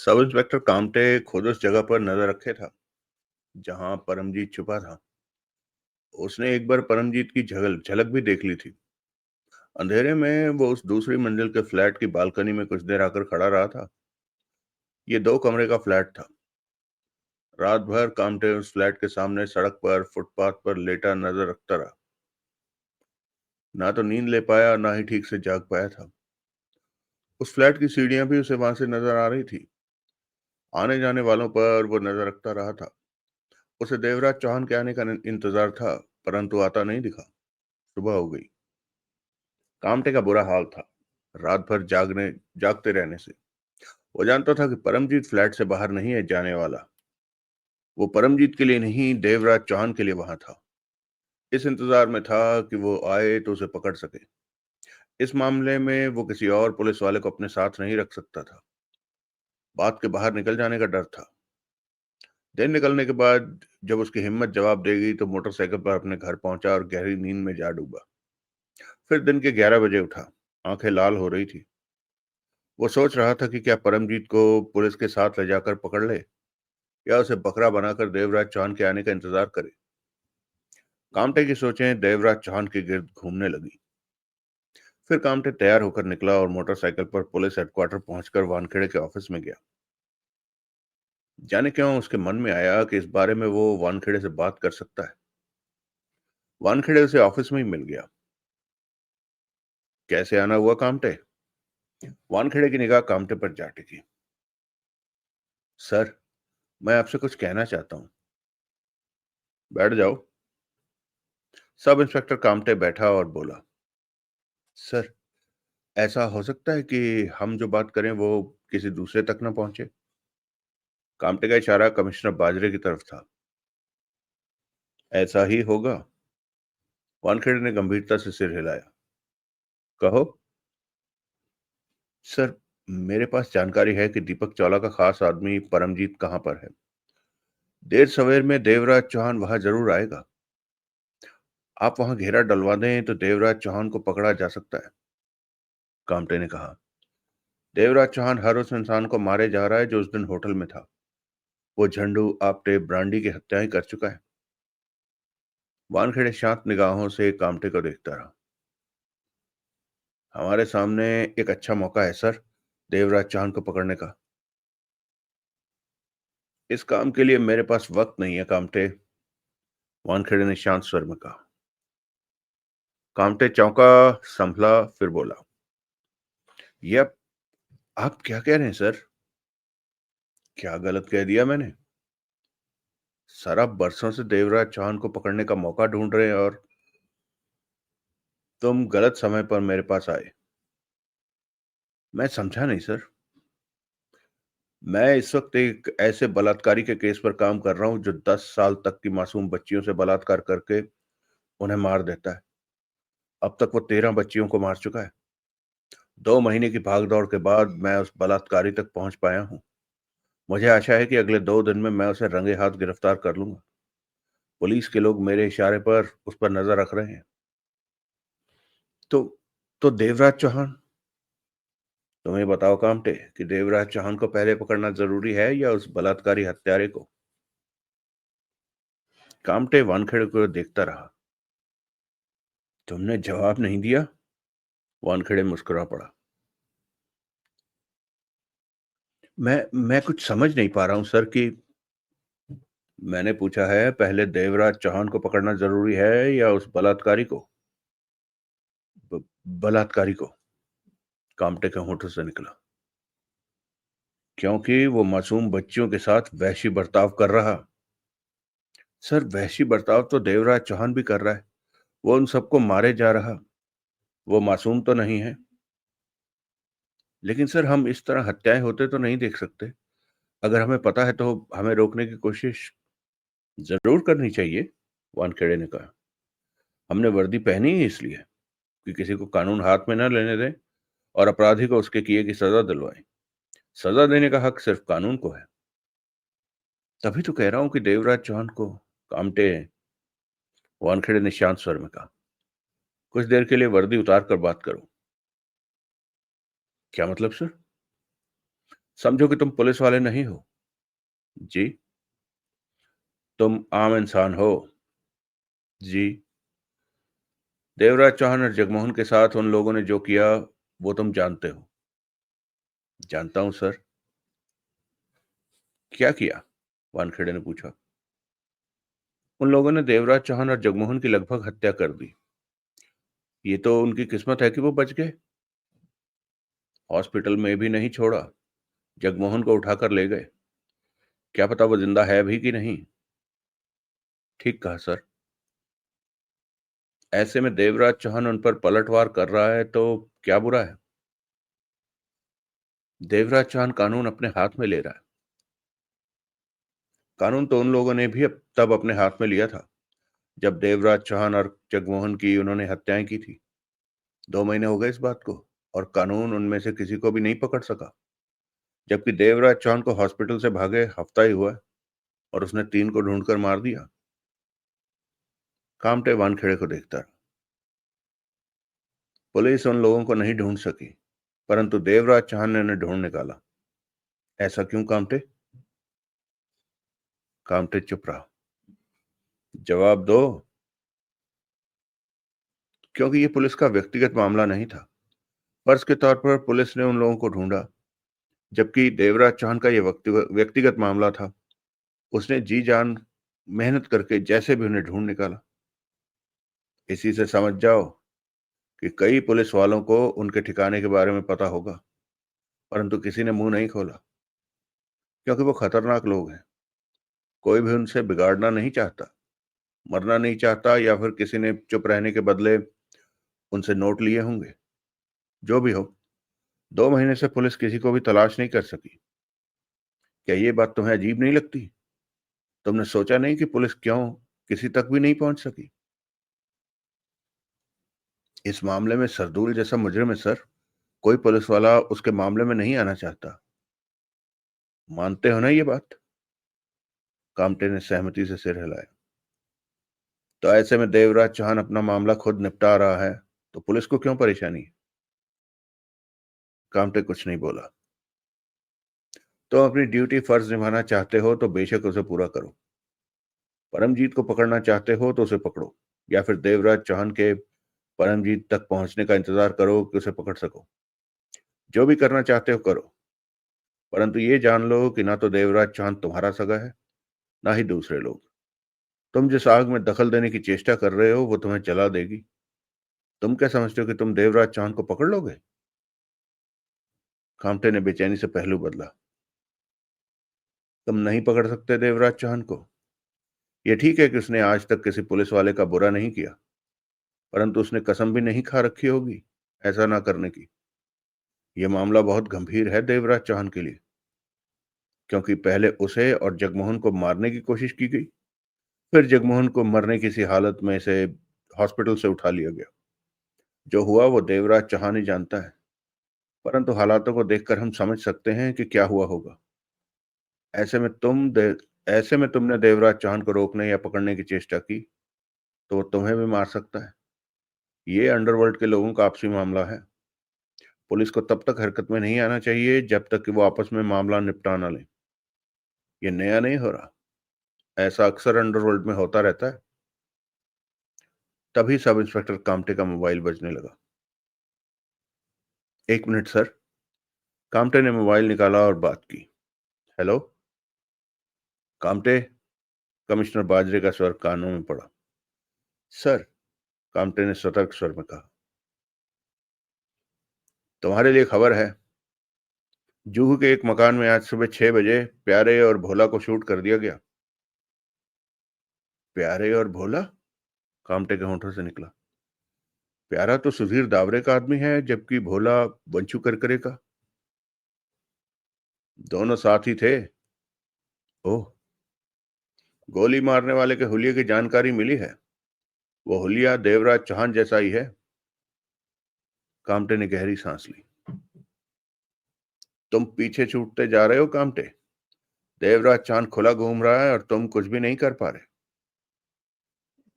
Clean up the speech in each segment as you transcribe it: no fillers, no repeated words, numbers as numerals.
Sub inspector Kamte खुद उस जगह पर नजर रखे था जहां परमजीत छुपा था। उसने एक बार परमजीत की झलक झलक भी देख ली थी। अंधेरे में वो उस दूसरी मंजिल के फ्लैट की बालकनी में कुछ देर आकर खड़ा रहा था। ये 2 कमरे का फ्लैट था। रात भर कामटे उस फ्लैट के सामने सड़क पर फुटपाथ पर लेटा नजर रखता रहा। ना तो नींद ले पाया, ना ही ठीक से जाग पाया था। उस फ्लैट की सीढ़ियां भी उसे वहां से नजर आ रही थी। आने जाने वालों पर वो नजर रखता रहा था। उसे देवराज चौहान के आने का इंतजार था, परंतु आता नहीं दिखा। सुबह हो गई। कामटे का बुरा हाल था। रात भर जागते रहने से वो जानता था कि परमजीत फ्लैट से बाहर नहीं है जाने वाला। वो परमजीत के लिए नहीं, देवराज चौहान के लिए वहां था। इस इंतजार में था कि वो आए तो उसे पकड़ सके। इस मामले में वो किसी और पुलिस वाले को अपने साथ नहीं रख सकता था। बात के बाहर निकल जाने का डर था। दिन निकलने के बाद जब उसकी हिम्मत जवाब देगी तो मोटरसाइकिल पर अपने घर पहुंचा और गहरी नींद में जा डूबा। फिर दिन के 11 बजे उठा। आंखें लाल हो रही थी। वो सोच रहा था कि क्या परमजीत को पुलिस के साथ ले जाकर पकड़ ले या उसे बकरा बनाकर देवराज चौहान के आने का इंतजार करे। कामटे की सोचें देवराज चौहान के गिर्द घूमने लगी। फिर कामटे तैयार होकर निकला और मोटरसाइकिल पर पुलिस हेडक्वार्टर पहुंचकर वानखेड़े के ऑफिस में गया। जाने क्यों उसके मन में आया कि इस बारे में वो वानखेड़े से बात कर सकता है। वानखेड़े उसे ऑफिस में ही मिल गया। कैसे आना हुआ कामटे? वानखेड़े की निगाह कामटे पर जा टिकी। सर, मैं आपसे कुछ कहना चाहता हूँ। बैठ जाओ। सब इंस्पेक्टर कामटे बैठा और बोला, सर, ऐसा हो सकता है कि हम जो बात करें वो किसी दूसरे तक न पहुंचे। कामटे का इशारा कमिश्नर बाजरे की तरफ था। ऐसा ही होगा। वानखेड़े ने गंभीरता से सिर हिलाया। कहो। सर, मेरे पास जानकारी है कि दीपक चावला का खास आदमी परमजीत कहां पर है। देर सवेर में देवराज चौहान वहां जरूर आएगा। आप वहां घेरा डलवा दें तो देवराज चौहान को पकड़ा जा सकता है। कामटे ने कहा, देवराज चौहान हर उस इंसान को मारे जा रहा है जो उस दिन होटल में था। वो झंडू आपटे ब्रांडी की हत्याएं कर चुका है। वानखेड़े शांत निगाहों से कामटे को देखता रहा। हमारे सामने एक अच्छा मौका है सर, देवराज चौहान को पकड़ने का। इस काम के लिए मेरे पास वक्त नहीं है कामटे। वानखेड़े ने शांत स्वर में कहा। कामटे चौंका, संभला, फिर बोला, ये आप क्या कह रहे हैं सर? क्या गलत कह दिया मैंने? सर, आप बरसों से देवराज चौहान को पकड़ने का मौका ढूंढ रहे हैं और तुम गलत समय पर मेरे पास आए। मैं समझा नहीं सर। मैं इस वक्त एक ऐसे बलात्कारी के केस पर काम कर रहा हूं जो 10 साल तक की मासूम बच्चियों से बलात्कार करके उन्हें मार देता है। अब तक वो 13 बच्चियों को मार चुका है। 2 महीने की भागदौड़ के बाद मैं उस बलात्कारी तक पहुंच पाया हूं। मुझे आशा है कि अगले 2 दिन में मैं उसे रंगे हाथ गिरफ्तार कर लूंगा। पुलिस के लोग मेरे इशारे पर उस पर नजर रख रहे हैं। तो तो देवराज चौहान? तुम्हें बताओ कामटे कि देवराज चौहान को पहले पकड़ना जरूरी है या उस बलात्कारी हत्यारे को? कामटे वानखेड़े को देखता रहा। तुमने जवाब नहीं दिया। वानखेड़े मुस्कुरा पड़ा। मैं कुछ समझ नहीं पा रहा हूं सर कि मैंने पूछा है पहले देवराज चौहान को पकड़ना जरूरी है या उस बलात्कारी को? ब- बलात्कारी को। कामटे के होठों से निकला। क्योंकि वो मासूम बच्चियों के साथ वैशी बर्ताव कर रहा। सर, वैशी बर्ताव तो देवराज चौहान भी कर रहा है। वो उन सबको मारे जा रहा। वो मासूम तो नहीं है। लेकिन सर, हम इस तरह हत्याएं होते तो नहीं देख सकते। अगर हमें पता है तो हमें रोकने की कोशिश जरूर करनी चाहिए। वानखेड़े ने कहा, हमने वर्दी पहनी है इसलिए कि किसी को कानून हाथ में न लेने दें और अपराधी को उसके किए की सजा दिलवाएं। सजा देने का हक सिर्फ कानून को है। तभी तो कह रहा हूं कि देवराज चौहान को। कामटे वानखेड़े ने शांत स्वर में कहा, कुछ देर के लिए वर्दी उतार कर बात करो। क्या मतलब सर? समझो कि तुम पुलिस वाले नहीं हो। जी। तुम आम इंसान हो। जी। देवराज चौहान और जगमोहन के साथ उन लोगों ने जो किया, वो तुम जानते हो। जानता हूं सर। क्या किया? वानखेड़े ने पूछा। उन लोगों ने देवराज चौहान और जगमोहन की लगभग हत्या कर दी। ये तो उनकी किस्मत है कि वो बच गए। हॉस्पिटल में भी नहीं छोड़ा, जगमोहन को उठाकर ले गए। क्या पता वो जिंदा है भी कि नहीं। ठीक कहा सर। ऐसे में देवराज चौहान उन पर पलटवार कर रहा है तो क्या बुरा है? देवराज चौहान कानून अपने हाथ में ले रहा है। कानून तो उन लोगों ने भी तब अपने हाथ में लिया था जब देवराज चौहान और जगमोहन की उन्होंने हत्याएं की थी। 2 महीने हो गए इस बात को, और कानून उनमें से किसी को भी नहीं पकड़ सका। जबकि देवराज चौहान को हॉस्पिटल से भागे हफ्ता ही हुआ है, और उसने 3 को ढूंढकर मार दिया। कामटे वानखेड़े को देखता रहा। पुलिस उन लोगों को नहीं ढूंढ सकी, परंतु देवराज चौहान ने उन्हें ढूंढ निकाला। ऐसा क्यों कामटे? कामटे चुप रहा। जवाब दो। क्योंकि ये पुलिस का व्यक्तिगत मामला नहीं था। फर्ज के तौर पर पुलिस ने उन लोगों को ढूंढा, जबकि देवराज चौहान का यह व्यक्तिगत मामला था। उसने जी जान मेहनत करके जैसे भी उन्हें ढूंढ निकाला। इसी से समझ जाओ कि कई पुलिस वालों को उनके ठिकाने के बारे में पता होगा, परंतु किसी ने मुंह नहीं खोला, क्योंकि वो खतरनाक लोग हैं। कोई भी उनसे बिगाड़ना नहीं चाहता, मरना नहीं चाहता, या फिर किसी ने चुप रहने के बदले उनसे नोट लिए होंगे। जो भी हो, 2 महीने से पुलिस किसी को भी तलाश नहीं कर सकी। क्या ये बात तुम्हें अजीब नहीं लगती? तुमने सोचा नहीं कि पुलिस क्यों किसी तक भी नहीं पहुंच सकी? इस मामले में सरदूल जैसा मुजरिम है सर। कोई पुलिस वाला उसके मामले में नहीं आना चाहता। मानते हो ना ये बात? कामटे ने सहमति से सिर हिलाया। तो ऐसे में देवराज चौहान अपना मामला खुद निपटा रहा है, तो पुलिस को क्यों परेशानी है? कामटे कुछ नहीं बोला। तुम अपनी ड्यूटी फर्ज निभाना चाहते हो तो बेशक उसे पूरा करो। परमजीत को पकड़ना चाहते हो तो उसे पकड़ो, या फिर देवराज चौहान के परमजीत तक पहुंचने का इंतजार करो कि उसे पकड़ सको। जो भी करना चाहते हो करो, परंतु ये जान लो कि ना तो देवराज चौहान तुम्हारा सगा है, ना ही दूसरे लोग। तुम जिस आग में दखल देने की चेष्टा कर रहे हो वो तुम्हें जला देगी। तुम क्या समझते हो कि तुम देवराज चौहान को पकड़ लोगे? कामटे ने बेचैनी से पहलू बदला। तुम नहीं पकड़ सकते देवराज चौहान को। यह ठीक है कि उसने आज तक किसी पुलिस वाले का बुरा नहीं किया, परंतु उसने कसम भी नहीं खा रखी होगी ऐसा ना करने की। यह मामला बहुत गंभीर है देवराज चौहान के लिए, क्योंकि पहले उसे और जगमोहन को मारने की कोशिश की गई, फिर जगमोहन को मरने की सी हालत में से हॉस्पिटल से उठा लिया गया। जो हुआ वो देवराज चौहान ही जानता है, परंतु हालातों को देखकर हम समझ सकते हैं कि क्या हुआ होगा। ऐसे में ऐसे में तुमने देवराज चौहान को रोकने या पकड़ने की चेष्टा की, तो वो तुम्हें भी मार सकता है। ये अंडरवर्ल्ड के लोगों का आपसी मामला है। पुलिस को तब तक हरकत में नहीं आना चाहिए जब तक कि वो आपस में मामला निपटा ना लें। ये नया नहीं हो रहा, ऐसा अक्सर अंडरवर्ल्ड में होता रहता है। तभी सब इंस्पेक्टर कामटे का मोबाइल बजने लगा। 1 मिनट सर। कामटे ने मोबाइल निकाला और बात की। हेलो कामटे। कमिश्नर बाजरे का स्वर कानों में पड़ा। सर, कामटे ने सतर्क स्वर में कहा। तुम्हारे लिए खबर है। जूहू के एक मकान में आज सुबह 6 बजे प्यारे और भोला को शूट कर दिया गया। प्यारे और भोला? कामटे के होंठों से निकला। प्यारा तो सुधीर दावरे का आदमी है, जबकि भोला बंचू करकरे का। दोनों साथ ही थे। ओह। गोली मारने वाले के हुलिये की जानकारी मिली है। वो हुलिया देवराज चौहान जैसा ही है। कामटे ने गहरी सांस ली। तुम पीछे छूटते जा रहे हो कामटे। देवराज चौहान खुला घूम रहा है और तुम कुछ भी नहीं कर पा रहे।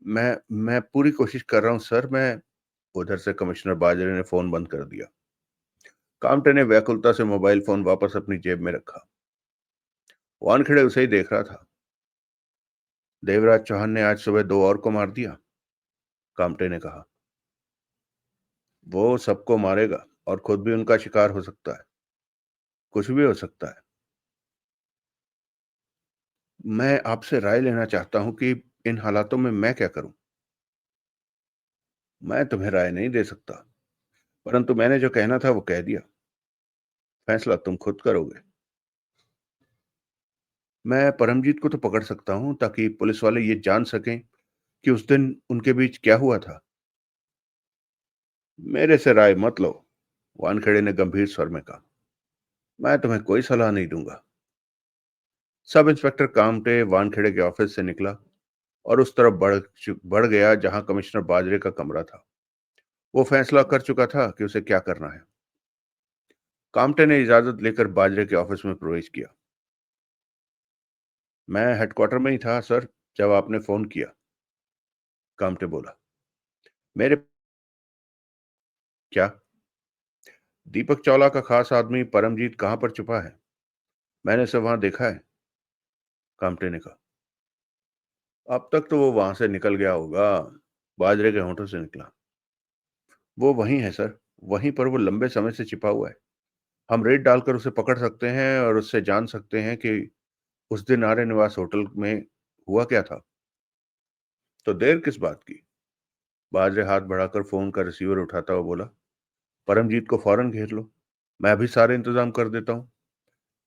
मैं पूरी कोशिश कर रहा हूं सर। मैं उधर से कमिश्नर बाजरे ने फोन बंद कर दिया। कामटे ने व्याकुलता से मोबाइल फोन वापस अपनी जेब में रखा। वानखेड़े उसे ही देख रहा था। देवराज चौहान ने आज सुबह दो और को मार दिया, कामटे ने कहा। वो सबको मारेगा और खुद भी उनका शिकार हो सकता है। कुछ भी हो सकता है। मैं आपसे राय लेना चाहता हूं कि इन हालातों में मैं क्या करूं। मैं तुम्हें राय नहीं दे सकता, परंतु मैंने जो कहना था वो कह दिया। फैसला तुम खुद करोगे। मैं परमजीत को तो पकड़ सकता हूं ताकि पुलिस वाले ये जान सकें कि उस दिन उनके बीच क्या हुआ था। मेरे से राय मत लो, वानखेड़े ने गंभीर स्वर में कहा। मैं तुम्हें कोई सलाह नहीं दूंगा। सब इंस्पेक्टर कामटे वानखेड़े के ऑफिस से निकला और उस तरफ बढ़ गया जहां कमिश्नर बाजरे का कमरा था। वो फैसला कर चुका था कि उसे क्या करना है। कामटे ने इजाजत लेकर बाजरे के ऑफिस में प्रवेश किया। मैं हेडक्वार्टर में ही था सर, जब आपने फोन किया, कामटे बोला। मेरे क्या? दीपक चावला का खास आदमी परमजीत कहां पर छुपा है? मैंने उसे वहां देखा है, कामटे ने कहा। अब तक तो वो वहां से निकल गया होगा, बाजरे के होंठों से निकला। वो वहीं है सर, वहीं पर वो लंबे समय से छिपा हुआ है। हम रेड डालकर उसे पकड़ सकते हैं और उससे जान सकते हैं कि उस दिन आर्य निवास होटल में हुआ क्या था। तो देर किस बात की? बाजरे हाथ बढ़ाकर फोन का रिसीवर उठाता हुआ बोला। परमजीत को फौरन घेर लो। मैं अभी सारे इंतजाम कर देता हूँ।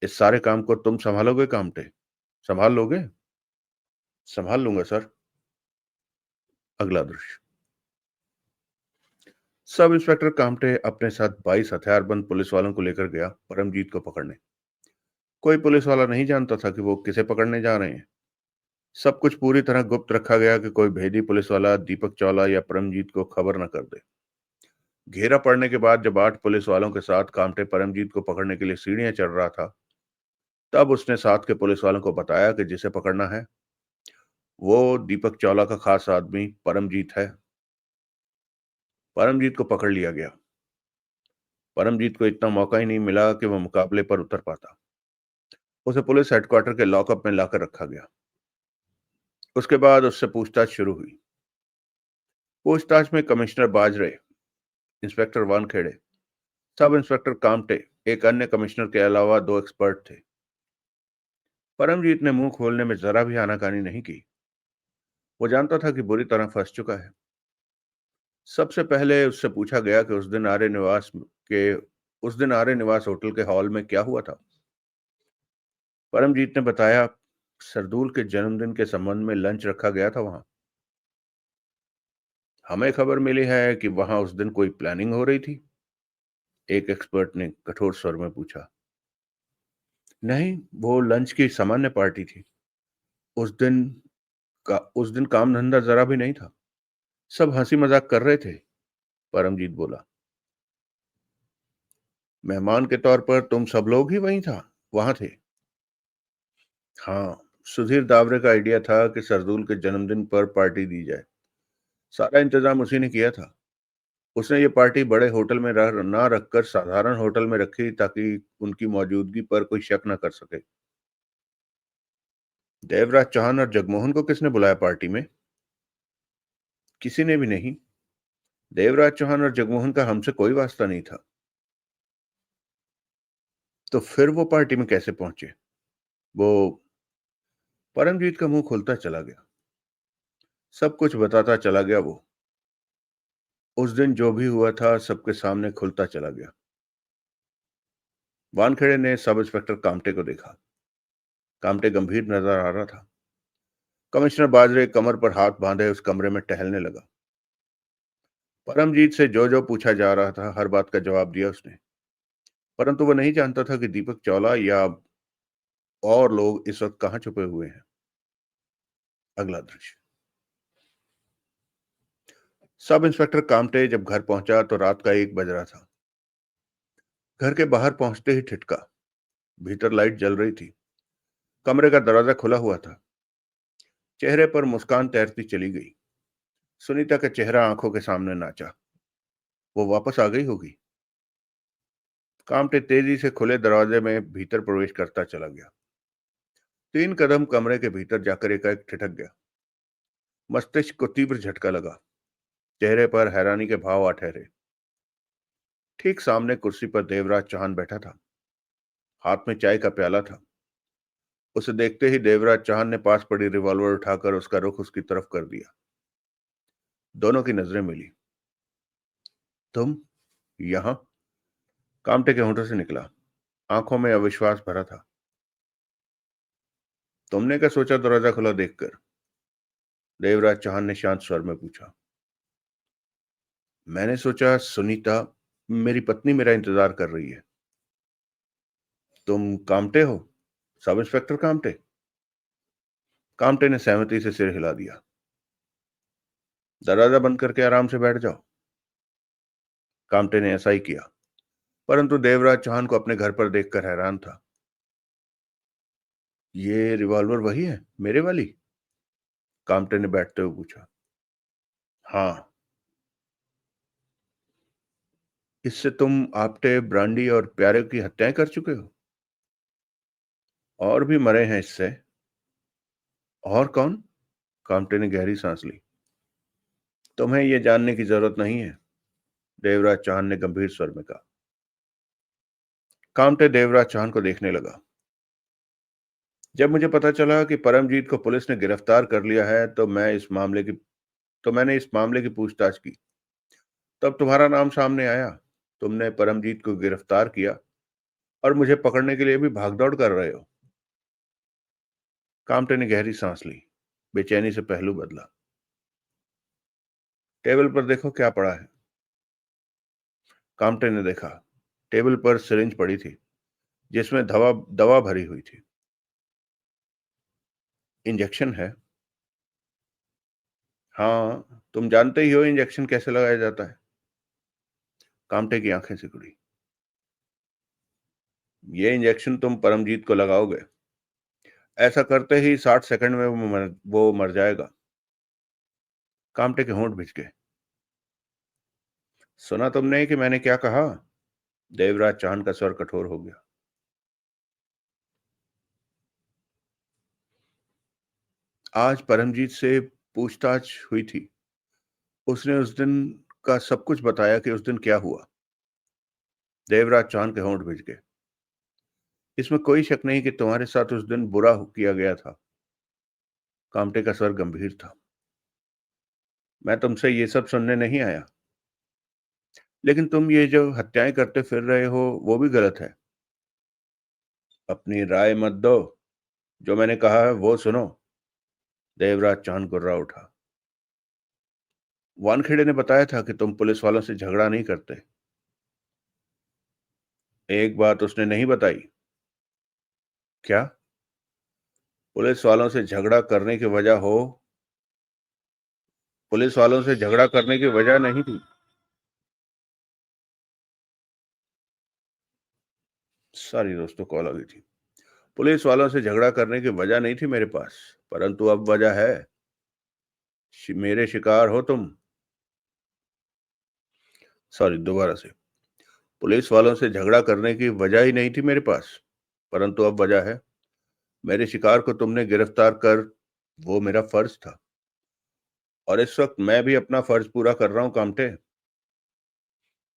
इस सारे काम को तुम संभालोगे कामटे? संभाल लोगे? संभाल लूंगा सर। अगला दृश्य। सब इंस्पेक्टर कामटे अपने साथ 22 हथियारबंद पुलिस वालों को लेकर गया परमजीत को पकड़ने। कोई पुलिस वाला नहीं जानता था कि वो किसे पकड़ने जा रहे हैं। सब कुछ पूरी तरह गुप्त रखा गया कि कोई भेदी पुलिस वाला दीपक चावला या परमजीत को खबर न कर दे। घेरा पड़ने के बाद जब 8 पुलिस वालों के साथ कामटे परमजीत को पकड़ने के लिए सीढ़ियां चढ़ रहा था, तब उसने साथ के पुलिस वालों को बताया कि जिसे पकड़ना है वो दीपक चावला का खास आदमी परमजीत है। परमजीत को पकड़ लिया गया। परमजीत को इतना मौका ही नहीं मिला कि वह मुकाबले पर उतर पाता। उसे पुलिस हेडक्वार्टर के लॉकअप में लाकर रखा गया। उसके बाद उससे पूछताछ शुरू हुई। पूछताछ में कमिश्नर बाजरे, inspector Wankhede, sub inspector Kamte, एक अन्य कमिश्नर के अलावा दो एक्सपर्ट थे। परमजीत ने मुंह खोलने में जरा भी आनाकानी नहीं की। वो जानता था कि बुरी तरह फंस चुका है। सबसे पहले उससे पूछा गया कि के उस दिन आर्य निवास होटल के हॉल में क्या हुआ था। परमजीत ने बताया, सरदूल के जन्मदिन के संबंध में लंच रखा गया था वहां। हमें खबर मिली है कि वहां उस दिन कोई प्लानिंग हो रही थी, एक एक्सपर्ट ने कठोर स्वर में पूछा। नहीं, वो लंच की सामान्य पार्टी थी। उस दिन उस दिन काम धंधा जरा भी नहीं था। सब हंसी मजाक कर रहे थे, परमजीत बोला। मेहमान के तौर पर तुम सब लोग ही वहां थे? हाँ, सुधीर दावरे का आइडिया था कि सरदूल के जन्मदिन पर पार्टी दी जाए। सारा इंतजाम उसी ने किया था। उसने ये पार्टी बड़े होटल में ना रखकर साधारण होटल में रखी ताकि उनकी मौजूदगी पर कोई शक न कर सके। देवराज चौहान और जगमोहन को किसने बुलाया पार्टी में? किसी ने भी नहीं। देवराज चौहान और जगमोहन का हमसे कोई वास्ता नहीं था। तो फिर वो पार्टी में कैसे पहुंचे? वो परमजीत का मुंह खुलता चला गया। सब कुछ बताता चला गया वो। उस दिन जो भी हुआ था सबके सामने खुलता चला गया। वानखेड़े ने सब इंस्पेक्टर कामटे को देखा। कामटे गंभीर नजर आ रहा था। कमिश्नर बाजरे कमर पर हाथ बांधे उस कमरे में टहलने लगा। परमजीत से जो जो पूछा जा रहा था हर बात का जवाब दिया उसने। परंतु वह नहीं जानता था कि दीपक चावला या और लोग इस वक्त कहां छुपे हुए हैं। अगला दृश्य। सब इंस्पेक्टर कामटे जब घर पहुंचा तो रात का 1 बज रहा था। घर के बाहर पहुंचते ही ठिठका। भीतर लाइट जल रही थी। कमरे का दरवाजा खुला हुआ था। चेहरे पर मुस्कान तैरती चली गई। सुनीता का चेहरा आंखों के सामने नाचा। वो वापस आ गई होगी। कामटे तेजी से खुले दरवाजे में भीतर प्रवेश करता चला गया। 3 कदम कमरे के भीतर जाकर एकाएक ठिठक गया। मस्तिष्क को तीव्र झटका लगा। चेहरे पर हैरानी के भाव आ ठहरे। ठीक सामने कुर्सी पर देवराज चौहान बैठा था। हाथ में चाय का प्याला था। उसे देखते ही देवराज चौहान ने पास पड़ी रिवॉल्वर उठाकर उसका रुख उसकी तरफ कर दिया। दोनों की नजरें मिली। तुम यहां? कामटे के होंठों से निकला। आंखों में अविश्वास भरा था। तुमने क्या सोचा दरवाजा खुला देखकर? देवराज चौहान ने शांत स्वर में पूछा। मैंने सोचा सुनीता, मेरी पत्नी, मेरा इंतजार कर रही है। तुम कामटे हो? Sub inspector Kamte? कामटे ने सहमति से सिर हिला दिया। दरवाजा बंद करके आराम से बैठ जाओ। कामटे ने ऐसा ही किया, परंतु देवराज चौहान को अपने घर पर देखकर हैरान था। ये रिवॉल्वर वही है, मेरे वाली? कामटे ने बैठते हुए पूछा। हाँ। इससे तुम आपटे, ब्रांडी और प्यारे की हत्याएं कर चुके हो। और भी मरे हैं इससे। और कौन? कामटे ने गहरी सांस ली। तुम्हें यह जानने की जरूरत नहीं है, देवराज चौहान ने गंभीर स्वर में कहा। कामटे देवराज चौहान को देखने लगा। जब मुझे पता चला कि परमजीत को पुलिस ने गिरफ्तार कर लिया है तो मैंने इस मामले की पूछताछ की। तब तुम्हारा नाम सामने आया। तुमने परमजीत को गिरफ्तार किया और मुझे पकड़ने के लिए भी भागदौड़ कर रहे हो। कामटे ने गहरी सांस ली। बेचैनी से पहलू बदला। टेबल पर देखो क्या पड़ा है। कामटे ने देखा। टेबल पर सिरिंज पड़ी थी, जिसमें दवा दवा भरी हुई थी। इंजेक्शन है। हाँ, तुम जानते ही हो इंजेक्शन कैसे लगाया जाता है। कामटे की आंखें सिकुड़ी। ये इंजेक्शन तुम परमजीत को लगाओगे। ऐसा करते ही 60 सेकंड में वो मर जाएगा। कामटे के होंठ भिज गए। सुना तुमने कि मैंने क्या कहा? देवराज चांद का स्वर कठोर हो गया। आज परमजीत से पूछताछ हुई थी। उसने उस दिन का सब कुछ बताया कि उस दिन क्या हुआ। देवराज चांद के होंठ भिज गए। इसमें कोई शक नहीं कि तुम्हारे साथ उस दिन बुरा किया गया था। कामटे का स्वर गंभीर था। मैं तुमसे ये सब सुनने नहीं आया। लेकिन तुम ये जो हत्याएं करते फिर रहे हो वो भी गलत है। अपनी राय मत दो। जो मैंने कहा है वो सुनो। देवराज चांद गुर्रा उठा। वानखेड़े ने बताया था कि तुम पुलिस वालों से झगड़ा नहीं करते। एक बात उसने नहीं बताई। क्या? पुलिस वालों से झगड़ा करने की वजह हो पुलिस वालों से झगड़ा करने की वजह नहीं थी। सारी दोस्तों कॉल आ गई थी। पुलिस वालों से झगड़ा करने की वजह नहीं थी मेरे पास, परंतु अब वजह है। मेरे शिकार हो तुम। सॉरी, दोबारा से। पुलिस वालों से झगड़ा करने की वजह ही नहीं थी मेरे पास, परंतु अब वजह है। मेरे शिकार को तुमने गिरफ्तार कर, वो मेरा फर्ज था। और इस वक्त मैं भी अपना फर्ज पूरा कर रहा हूं कामटे।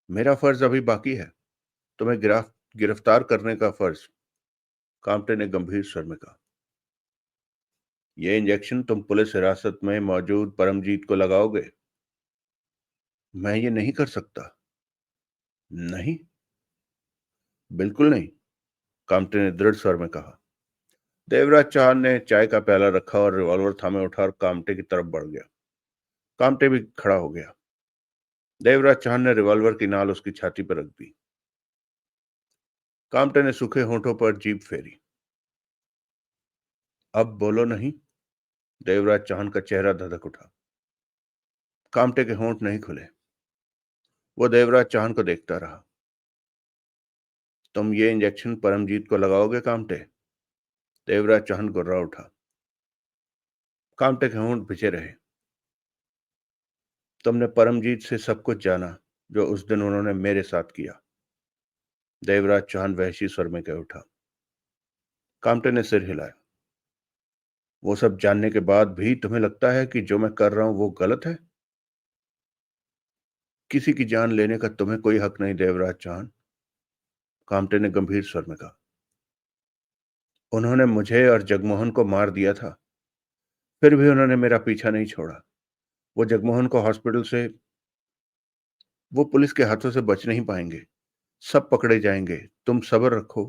मेरा फर्ज अभी बाकी है। तुम्हें गिरफ्तार करने का फर्ज। कामटे ने गंभीर स्वर में कहा। यह इंजेक्शन तुम पुलिस हिरासत में मौजूद परमजीत को लगाओगे? मैं ये नहीं कर सकता। नहीं, बिल्कुल नहीं, कामटे ने दृढ़ स्वर में कहा। देवराज चांद ने चाय का प्याला रखा और रिवॉल्वर थामे उठा और कामटे की तरफ बढ़ गया। कामटे भी खड़ा हो गया। देवराज चांद ने रिवॉल्वर की नाल उसकी छाती पर रख दी। कामटे ने सूखे होंठों पर जीभ फेरी। अब बोलो नहीं। देवराज चांद का चेहरा धधक उठा। कामटे के होंठ नहीं खुले। वो देवराज चांद को देखता रहा। तुम ये इंजेक्शन परमजीत को लगाओगे कामटे? देवराज चांद गुर्रा उठा। कामटे के होंठ भिजे रहे। तुमने परमजीत से सब कुछ जाना, जो उस दिन उन्होंने मेरे साथ किया। देवराज चौहान वहशी स्वर में कह उठा। कामटे ने सिर हिलाया। वो सब जानने के बाद भी तुम्हें लगता है कि जो मैं कर रहा हूं वो गलत है? किसी की जान लेने का तुम्हें कोई हक नहीं देवराज चौहान, कामटे ने गंभीर स्वर में कहा। उन्होंने मुझे और जगमोहन को मार दिया था, फिर भी उन्होंने मेरा पीछा नहीं छोड़ा। वो जगमोहन को हॉस्पिटल से, वो पुलिस के हाथों से बच नहीं पाएंगे, सब पकड़े जाएंगे। तुम सब्र रखो,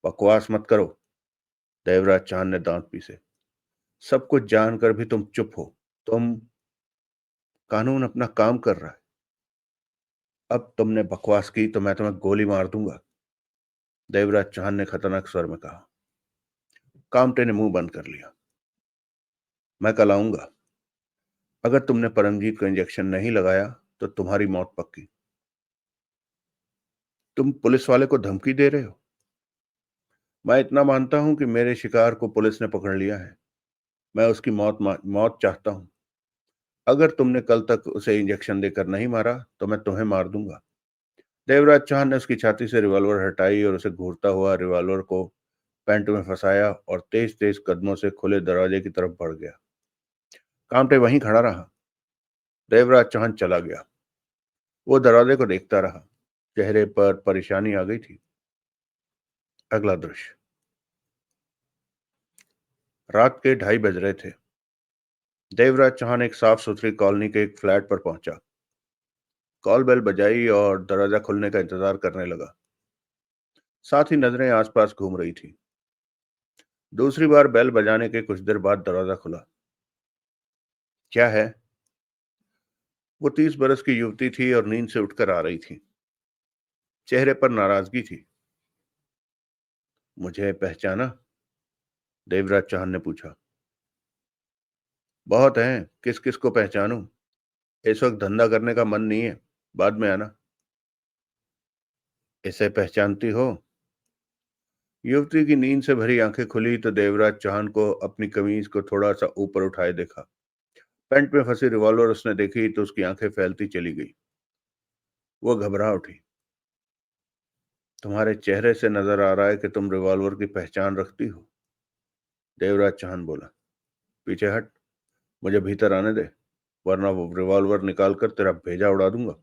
बकवास मत करो। देवराज चांद ने दांत पीसे। सब कुछ जानकर भी तुम चुप हो। तुम, कानून अपना काम कर रहा है। अब तुमने बकवास की तो मैं तुम्हें गोली मार दूंगा, देवराज चांद ने खतरनाक स्वर में कहा। कामटे ने मुंह बंद कर लिया। मैं कल आऊंगा। अगर तुमने परमजीत को इंजेक्शन नहीं लगाया तो तुम्हारी मौत पक्की। तुम पुलिस वाले को धमकी दे रहे हो? मैं इतना मानता हूं कि मेरे शिकार को पुलिस ने पकड़ लिया है। मैं उसकी मौत चाहता हूं। अगर तुमने कल तक उसे इंजेक्शन देकर नहीं मारा तो मैं तुम्हें मार दूंगा। देवराज चौहान ने उसकी छाती से रिवॉल्वर हटाई और उसे घूरता हुआ रिवॉल्वर को पैंट में फंसाया और तेज तेज कदमों से खुले दरवाजे की तरफ बढ़ गया। कामटे वहीं खड़ा रहा। देवराज चौहान चला गया। वो दरवाजे को देखता रहा। चेहरे पर परेशानी आ गई थी। अगला दृश्य। रात के 2:30 बज रहे थे। देवराज चौहान एक साफ सुथरी कॉलोनी के एक फ्लैट पर पहुंचा। कॉल बेल बजाई और दरवाजा खुलने का इंतजार करने लगा। साथ ही नजरें आसपास घूम रही थी। दूसरी बार बेल बजाने के कुछ देर बाद दरवाजा खुला। क्या है? वो 30 बरस की युवती थी और नींद से उठकर आ रही थी। चेहरे पर नाराजगी थी। मुझे पहचाना? देवराज चौहान ने पूछा। बहुत हैं, किस किस को पहचानूं? इस वक्त धंधा करने का मन नहीं है, बाद में आना। इसे पहचानती हो? युवती की नींद से भरी आंखें खुली तो देवराज चौहान को अपनी कमीज को थोड़ा सा ऊपर उठाए देखा। पैंट में फंसी रिवॉल्वर उसने देखी तो उसकी आंखें फैलती चली गई। वो घबरा उठी। तुम्हारे चेहरे से नजर आ रहा है कि तुम रिवॉल्वर की पहचान रखती हो, देवराज चौहान बोला। पीछे हट, मुझे भीतर आने दे, वरना वो रिवॉल्वर निकालकर तेरा भेजा उड़ा दूंगा।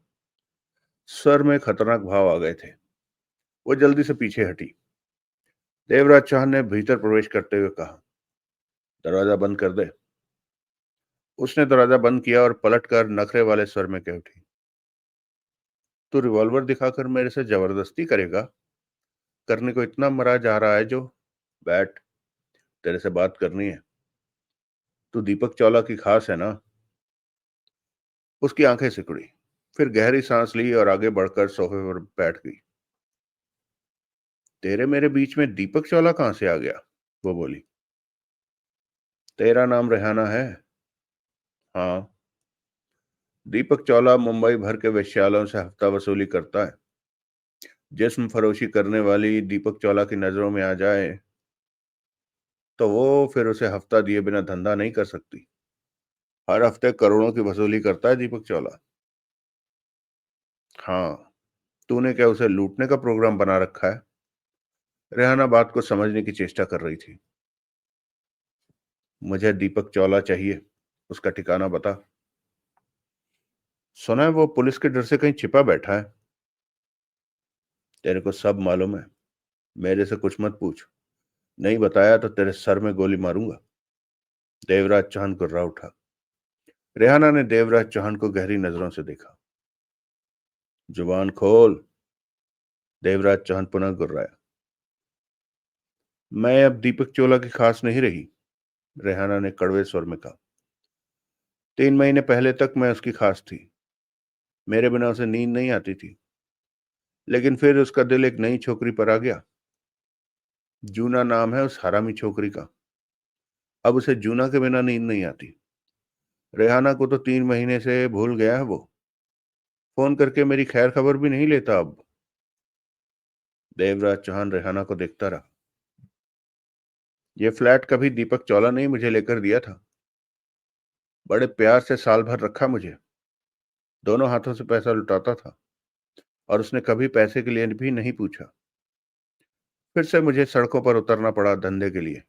स्वर में खतरनाक भाव आ गए थे। वो जल्दी से पीछे हटी। देवराज चौहान ने भीतर प्रवेश करते हुए कहा, दरवाजा बंद कर दे। उसने दरवाजा बंद किया और पलटकर नखरे वाले स्वर में कह उठी, तू रिवॉल्वर दिखाकर मेरे से जबरदस्ती करेगा? करने को इतना मरा जा रहा है जो। बैठ, तेरे से बात करनी है। तू दीपक चावला की खास है ना? उसकी आंखें सिकुड़ी, फिर गहरी सांस ली और आगे बढ़कर सोफे पर बैठ गई। तेरे मेरे बीच में दीपक चावला कहां से आ गया? वो बोली। तेरा नाम रेहाना है? हाँ। दीपक चावला मुंबई भर के वेश्यालयों से हफ्ता वसूली करता है। जिस्म फरोशी करने वाली दीपक चावला की नजरों में आ जाए तो वो फिर उसे हफ्ता दिए बिना धंधा नहीं कर सकती। हर हफ्ते करोड़ों की वसूली करता है दीपक चावला। हाँ। तूने क्या उसे लूटने का प्रोग्राम बना रखा है? रेहाना बात को समझने की चेष्टा कर रही थी। मुझे दीपक चावला चाहिए, उसका ठिकाना बता। सुना है वो पुलिस के डर से कहीं छिपा बैठा है। तेरे को सब मालूम है, मेरे से कुछ मत पूछ। नहीं बताया तो तेरे सर में गोली मारूंगा। देवराज चौहान गुर्रा उठा। रेहाना ने देवराज चौहान को गहरी नजरों से देखा। जुबान खोल, देवराज चौहान पुनः गुर्राया। मैं अब दीपक चावला की खास नहीं रही, रेहाना ने कड़वे स्वर में कहा। 3 महीने पहले तक मैं उसकी खास थी। मेरे बिना उसे नींद नहीं आती थी। लेकिन फिर उसका दिल एक नई छोकरी पर आ गया। जूना नाम है उस हरामी छोकरी का। अब उसे जूना के बिना नींद नहीं आती। रेहाना को तो 3 महीने से भूल गया है वो। फोन करके मेरी खैर खबर भी नहीं लेता अब। देवराज चौहान रेहाना को देखता रहा। ये फ्लैट कभी दीपक चावला ने ही मुझे लेकर दिया था। बड़े प्यार से साल भर रखा मुझे। दोनों हाथों से पैसा लुटाता था। और उसने कभी पैसे के लिए भी नहीं पूछा। फिर से मुझे सड़कों पर उतरना पड़ा धंधे के लिए।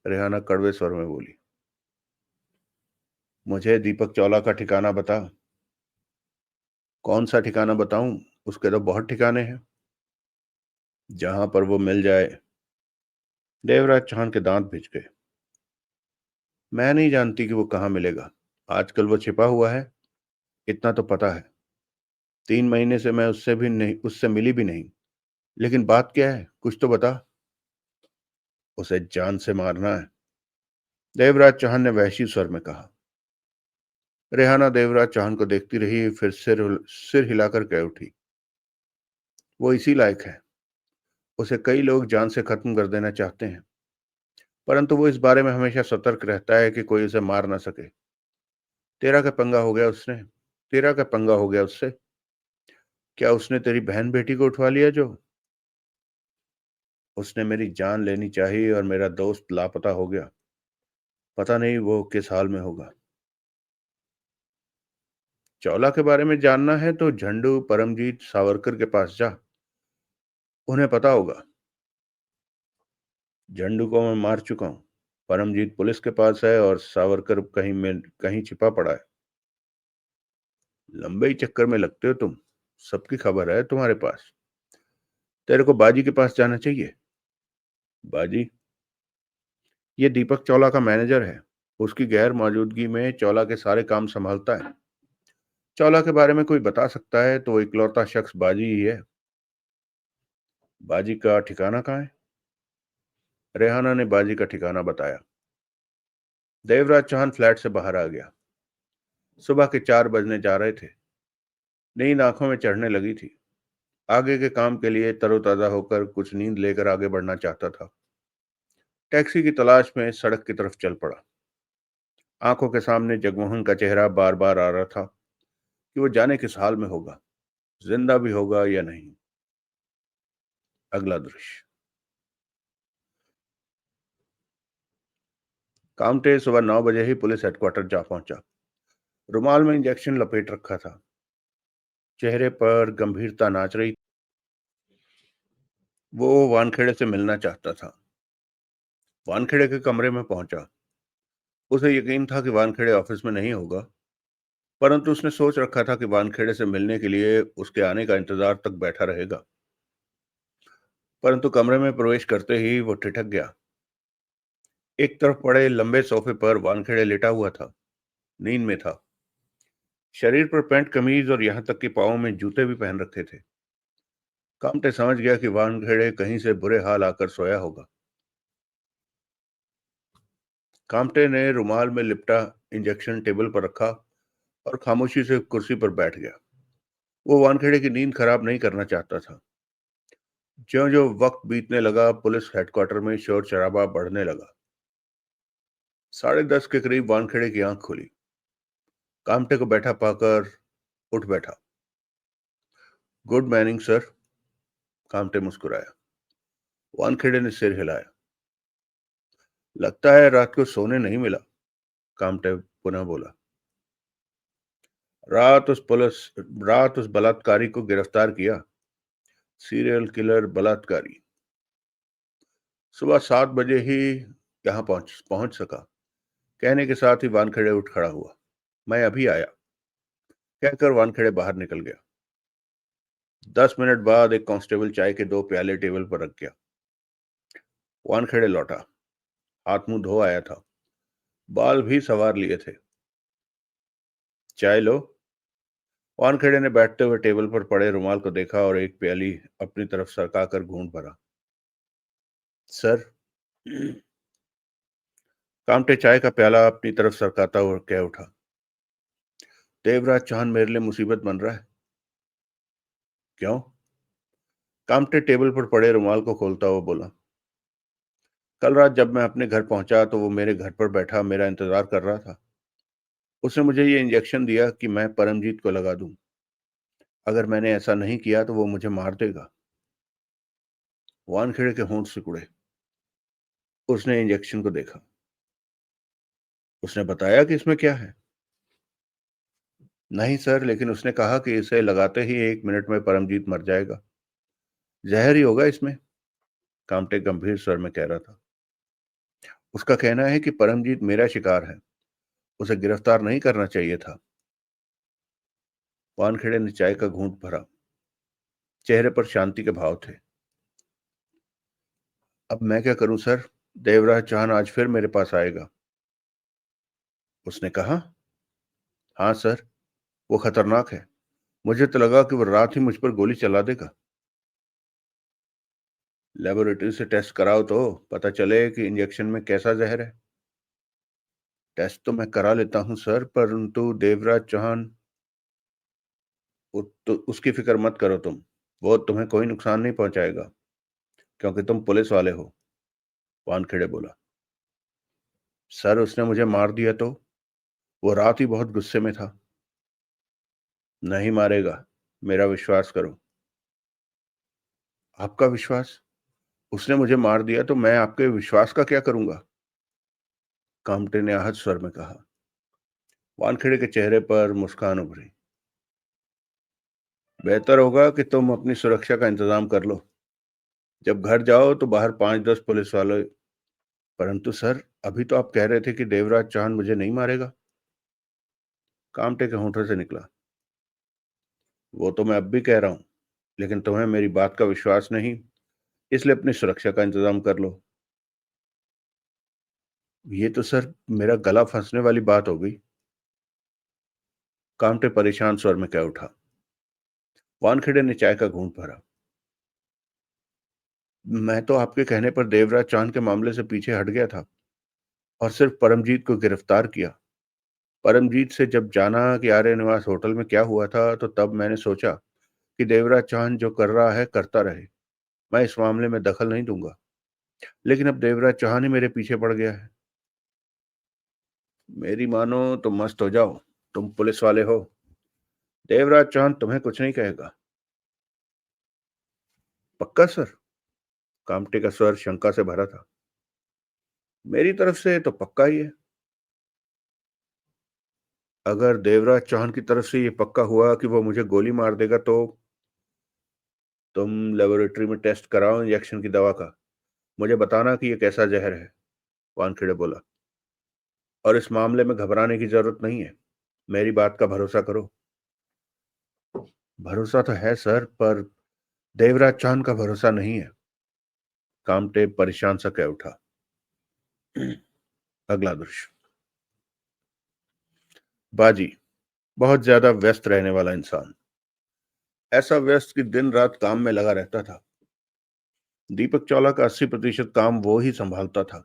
रेहाना कड़वे स्वर में बोली। मुझे दीपक चावला का ठिकाना बता। कौन सा ठिकाना बताऊं? उसके तो बहुत ठिकाने हैं। जहां पर वो मिल जाए। देवराज चौहान के दांत भिज गए। मैं नहीं जानती कि वो कहाँ मिलेगा। आजकल वो छिपा हुआ है, इतना तो पता है। 3 महीने से मैं उससे मिली भी नहीं। लेकिन बात क्या है, कुछ तो बता। उसे जान से मारना है, देवराज चौहान ने वहशी स्वर में कहा। रेहाना देवराज चौहान को देखती रही, फिर सिर हिलाकर कह उठी। वो इसी लायक है। उसे कई लोग जान से खत्म कर देना चाहते हैं, परंतु वो इस बारे में हमेशा सतर्क रहता है कि कोई उसे मार ना सके। तेरा क्या पंगा हो गया उसने? तेरा क्या पंगा हो गया उससे? क्या उसने तेरी बहन बेटी को उठवा लिया जो? उसने मेरी जान लेनी चाहिए और मेरा दोस्त लापता हो गया। पता नहीं वो किस हाल में होगा। चावला के बारे में जानना है तो झंडू परमजीत सावरकर के पास जा। उन्हें पता होगा। झंडू को मैं मार चुका हूं। परमजीत पुलिस के पास है और सावरकर कहीं छिपा पड़ा है। लंबे ही चक्कर में लगते हो तुम। सबकी खबर है तुम्हारे पास। तेरे को बाजी के पास जाना चाहिए। बाजी? ये दीपक चावला का मैनेजर है। उसकी गैर मौजूदगी में चावला के सारे काम संभालता है। चावला के बारे में कोई बता सकता है तो वो इकलौता शख्स बाजी ही है। बाजी का ठिकाना कहाँ है? रेहाना ने बाजी का ठिकाना बताया। देवराज चौहान फ्लैट से बाहर आ गया। सुबह के 4 बजने जा रहे थे। नींद आंखों में चढ़ने लगी थी। आगे के काम के लिए तरोताजा होकर कुछ नींद लेकर आगे बढ़ना चाहता था। टैक्सी की तलाश में सड़क की तरफ चल पड़ा। आंखों के सामने जगमोहन का चेहरा बार बार आ रहा था कि वो जाने किस हाल में होगा, जिंदा भी होगा या नहीं। अगला दृश्य। कामटे सुबह 9 बजे ही पुलिस हेडक्वार्टर जा पहुंचा। रुमाल में इंजेक्शन लपेट रखा था। चेहरे पर गंभीरता नाच रही। वो वानखेड़े से मिलना चाहता था। वानखेड़े के कमरे में पहुंचा। उसे यकीन था कि वानखेड़े ऑफिस में नहीं होगा, परंतु उसने सोच रखा था कि वानखेड़े से मिलने के लिए उसके आने का इंतजार तक बैठा रहेगा। परंतु कमरे में प्रवेश करते ही वो ठिठक गया। एक तरफ पड़े लंबे सोफे पर वानखेड़े लेटा हुआ था। नींद में था। शरीर पर पैंट कमीज और यहां तक कि पांवों में जूते भी पहन रखे थे। कामटे समझ गया कि वानखेड़े कहीं से बुरे हाल आकर सोया होगा। कामटे ने रुमाल में लिपटा इंजेक्शन टेबल पर रखा और खामोशी से कुर्सी पर बैठ गया। वो वानखेड़े की नींद खराब नहीं करना चाहता था। ज्यों-ज्यों वक्त बीतने लगा, पुलिस हेडक्वार्टर में शोर-शराबा बढ़ने लगा। 10:30 के करीब वानखेड़े की आंख खुली। कामटे को बैठा पाकर उठ बैठा। Good morning sir. कामटे मुस्कुराया। वानखेड़े ने सिर हिलाया। लगता है रात को सोने नहीं मिला। कामटे पुनः बोला। रात उस पुलिस रात उस बलात्कारी को गिरफ्तार किया। सीरियल किलर बलात्कारी। सुबह 7 बजे ही यहाँ पहुंच सका। कहने के साथ ही वानखेड़े उठ खड़ा हुआ। मैं अभी आया, कहकर वानखेड़े बाहर निकल गया। 10 मिनट बाद एक कांस्टेबल चाय के 2 प्याले टेबल पर रख गया। वानखेड़े लौटा। हाथ मुंह धो आया था। बाल भी संवार लिए थे। चाय लो। वानखेड़े ने बैठते हुए टेबल पर पड़े रुमाल को देखा और एक प्याली अपनी तरफ सरकाकर घूंट भरा। सर। कामटे चाय का प्याला अपनी तरफ सरकाता हुआ कह उठा। देवराज चौहान मेरे लिए मुसीबत बन रहा है। क्यों? कामटे टेबल पर पड़े रुमाल को खोलता हुआ बोला। कल रात जब मैं अपने घर पहुंचा तो वो मेरे घर पर बैठा मेरा इंतजार कर रहा था। उसने मुझे ये इंजेक्शन दिया कि मैं परमजीत को लगा दूं। अगर मैंने ऐसा नहीं किया तो वो मुझे मार देगा। वानखेड़े के होंठ सिकुड़े। उसने इंजेक्शन को देखा। उसने बताया कि इसमें क्या है? नहीं सर, लेकिन उसने कहा कि इसे लगाते ही 1 मिनट में परमजीत मर जाएगा। ज़हर ही होगा इसमें, कांटे गंभीर स्वर में कह रहा था। उसका कहना है कि परमजीत मेरा शिकार है, उसे गिरफ्तार नहीं करना चाहिए था। वानखेड़े ने चाय का घूंट भरा, चेहरे पर शांति के भाव थे। अब मैं क्या करूं सर? देवराज चौहान आज फिर मेरे पास आएगा, उसने कहा। हाँ सर, वो खतरनाक है। मुझे तो लगा कि वो रात ही मुझ पर गोली चला देगा। लेबोरेटरी से टेस्ट कराओ तो पता चले कि इंजेक्शन में कैसा जहर है। टेस्ट तो मैं करा लेता हूं सर, परंतु देवराज चौहान, तो उसकी फिक्र मत करो तुम। वो तुम्हें कोई नुकसान नहीं पहुंचाएगा, क्योंकि तुम पुलिस वाले हो, वानखेड़े बोला। सर, उसने मुझे मार दिया तो? वो रात ही बहुत गुस्से में था। नहीं मारेगा, मेरा विश्वास करो। आपका विश्वास? उसने मुझे मार दिया तो मैं आपके विश्वास का क्या करूंगा? कामटे ने आहत स्वर में कहा। वानखेड़े के चेहरे पर मुस्कान उभरी। बेहतर होगा कि तुम अपनी सुरक्षा का इंतजाम कर लो। जब घर जाओ तो बाहर 5-10 पुलिस वाले। परंतु सर, अभी तो आप कह रहे थे कि देवराज चांद मुझे नहीं मारेगा, कामटे के होठों से निकला। वो तो मैं अब भी कह रहा हूं, लेकिन तुम्हें मेरी बात का विश्वास नहीं, इसलिए अपनी सुरक्षा का इंतजाम कर लो। ये तो सर मेरा गला फंसने वाली बात हो गई, कामटे परेशान स्वर में कह उठा। वानखेड़े ने चाय का घूंट भरा। मैं तो आपके कहने पर देवराज चांद के मामले से पीछे हट गया था और सिर्फ परमजीत को गिरफ्तार किया। परमजीत से जब जाना कि आर्य निवास होटल में क्या हुआ था, तो तब मैंने सोचा कि देवराज चांद जो कर रहा है करता रहे, मैं इस मामले में दखल नहीं दूंगा। लेकिन अब देवराज चौहान ही मेरे पीछे पड़ गया है। मेरी मानो तो मस्त हो जाओ, तुम पुलिस वाले हो। देवराज चौहान तुम्हें कुछ नहीं कहेगा। पक्का सर? कामटे का स्वर शंका से भरा था। मेरी तरफ से तो पक्का ही है। अगर देवराज चौहान की तरफ से ये पक्का हुआ कि वो मुझे गोली मार देगा, तो तुम लेबोरेटरी में टेस्ट कराओ इंजेक्शन की दवा का। मुझे बताना कि ये कैसा जहर है, वानखेड़े बोला। और इस मामले में घबराने की जरूरत नहीं है, मेरी बात का भरोसा करो। भरोसा तो है सर, पर देवराज चांद का भरोसा नहीं है, कामटे परेशान सा कह उठा। अगला दृश्य। बाजी, बहुत ज्यादा व्यस्त रहने वाला इंसान, ऐसा व्यस्त कि दिन रात काम में लगा रहता था। दीपक चावला का 80% काम वो ही संभालता था।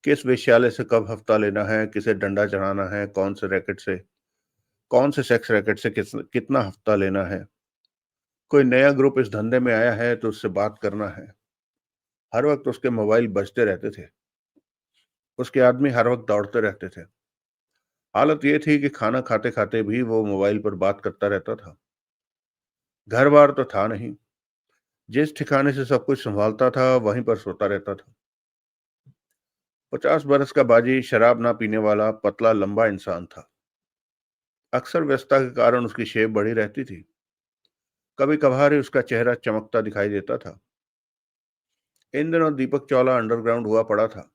किस वेश्यालय से कब हफ्ता लेना है, किसे डंडा चढ़ाना है, कौन से सेक्स रैकेट से कितना हफ्ता लेना है। कोई नया ग्रुप इस धंधे में आया है तो उससे बात करना है। हर वक्त उसके मोबाइल बजते रहते थे, उसके आदमी हर वक्त दौड़ते रहते थे। हालत ये थी कि खाना खाते खाते भी वो मोबाइल पर बात करता रहता था। घर बार तो था नहीं, जिस ठिकाने से सब कुछ संभालता था वहीं पर सोता रहता था। 50 बरस का बाजी, शराब ना पीने वाला, पतला लंबा इंसान था। अक्सर व्यस्तता के कारण उसकी शेप बढ़ी रहती थी। कभी कभार ही उसका चेहरा चमकता दिखाई देता था। इन दिनों दीपक चावला अंडरग्राउंड हुआ पड़ा था।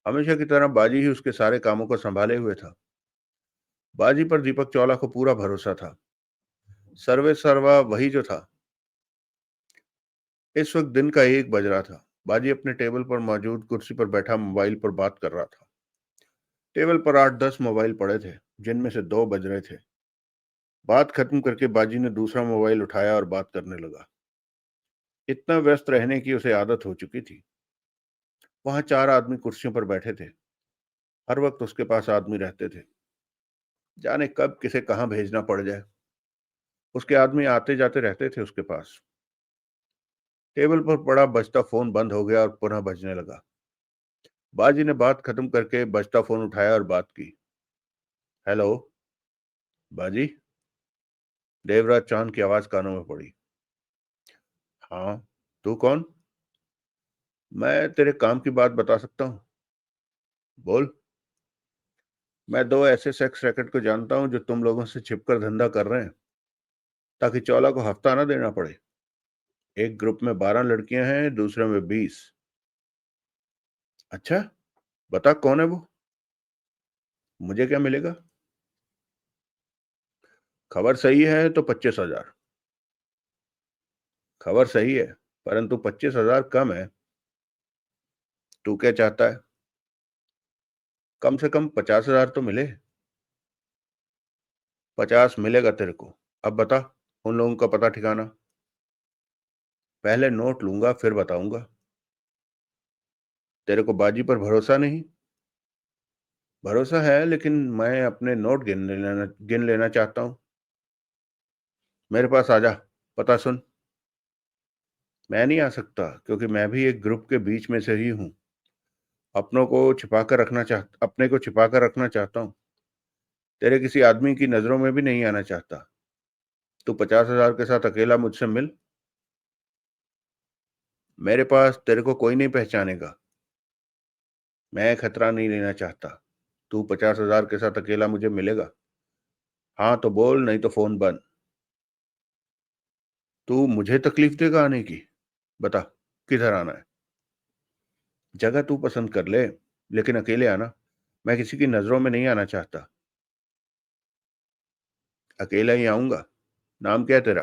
हमेशा की तरह बाजी ही उसके सारे कामों को संभाले हुए था। बाजी पर दीपक चावला को पूरा भरोसा था। सर्वे सर्वा वही जो था। इस वक्त दिन का 1 बज रहा था। बाजी अपने टेबल पर मौजूद कुर्सी पर बैठा मोबाइल पर बात कर रहा था। टेबल पर 8-10 मोबाइल पड़े थे, जिनमें से 2 बज रहे थे। बात खत्म करके बाजी ने दूसरा मोबाइल उठाया और बात करने लगा। इतना व्यस्त रहने की उसे आदत हो चुकी थी। वहां 4 आदमी कुर्सियों पर बैठे थे। हर वक्त उसके पास आदमी रहते थे। जाने कब किसे कहां भेजना पड़ जाए। उसके आदमी आते जाते रहते थे उसके पास। टेबल पर पड़ा बजता फोन बंद हो गया और पुनः बजने लगा। बाजी ने बात खत्म करके बजता फोन उठाया और बात की। हेलो। बाजी, देवराज चांद की आवाज कानों में पड़ी। हाँ। तू कौन? मैं तेरे काम की बात बता सकता हूँ। बोल। मैं 2 ऐसे सेक्स रैकेट को जानता हूँ जो तुम लोगों से छिपकर धंधा कर रहे हैं, ताकि चौला को हफ्ता ना देना पड़े। एक ग्रुप में 12 लड़कियां हैं, दूसरे में 20। अच्छा, बता कौन है वो? मुझे क्या मिलेगा? खबर सही है तो 25,000। खबर सही है, परंतु 25,000 कम है। तू क्या चाहता है? कम से कम 50,000 तो मिले। 50 मिलेगा तेरे को। अब बता उन लोगों का पता ठिकाना। पहले नोट लूंगा फिर बताऊंगा। तेरे को बाजी पर भरोसा नहीं? भरोसा है, लेकिन मैं अपने नोट गिन लेना चाहता हूँ। मेरे पास आजा, पता सुन। मैं नहीं आ सकता, क्योंकि मैं भी एक ग्रुप के बीच में से ही हूँ। अपने को छिपा कर रखना चाहता हूँ। तेरे किसी आदमी की नजरों में भी नहीं आना चाहता। तू 50,000 के साथ अकेला मुझसे मिल। मेरे पास तेरे को कोई नहीं पहचानेगा। मैं खतरा नहीं लेना चाहता। तू 50,000 के साथ अकेला मुझे मिलेगा? हाँ तो बोल, नहीं तो फोन बंद। तू मुझे तकलीफ देगा आने की? बता, किधर आना है? जगह तू पसंद कर ले, लेकिन अकेले आना। मैं किसी की नजरों में नहीं आना चाहता। अकेला ही आऊंगा। नाम क्या है तेरा?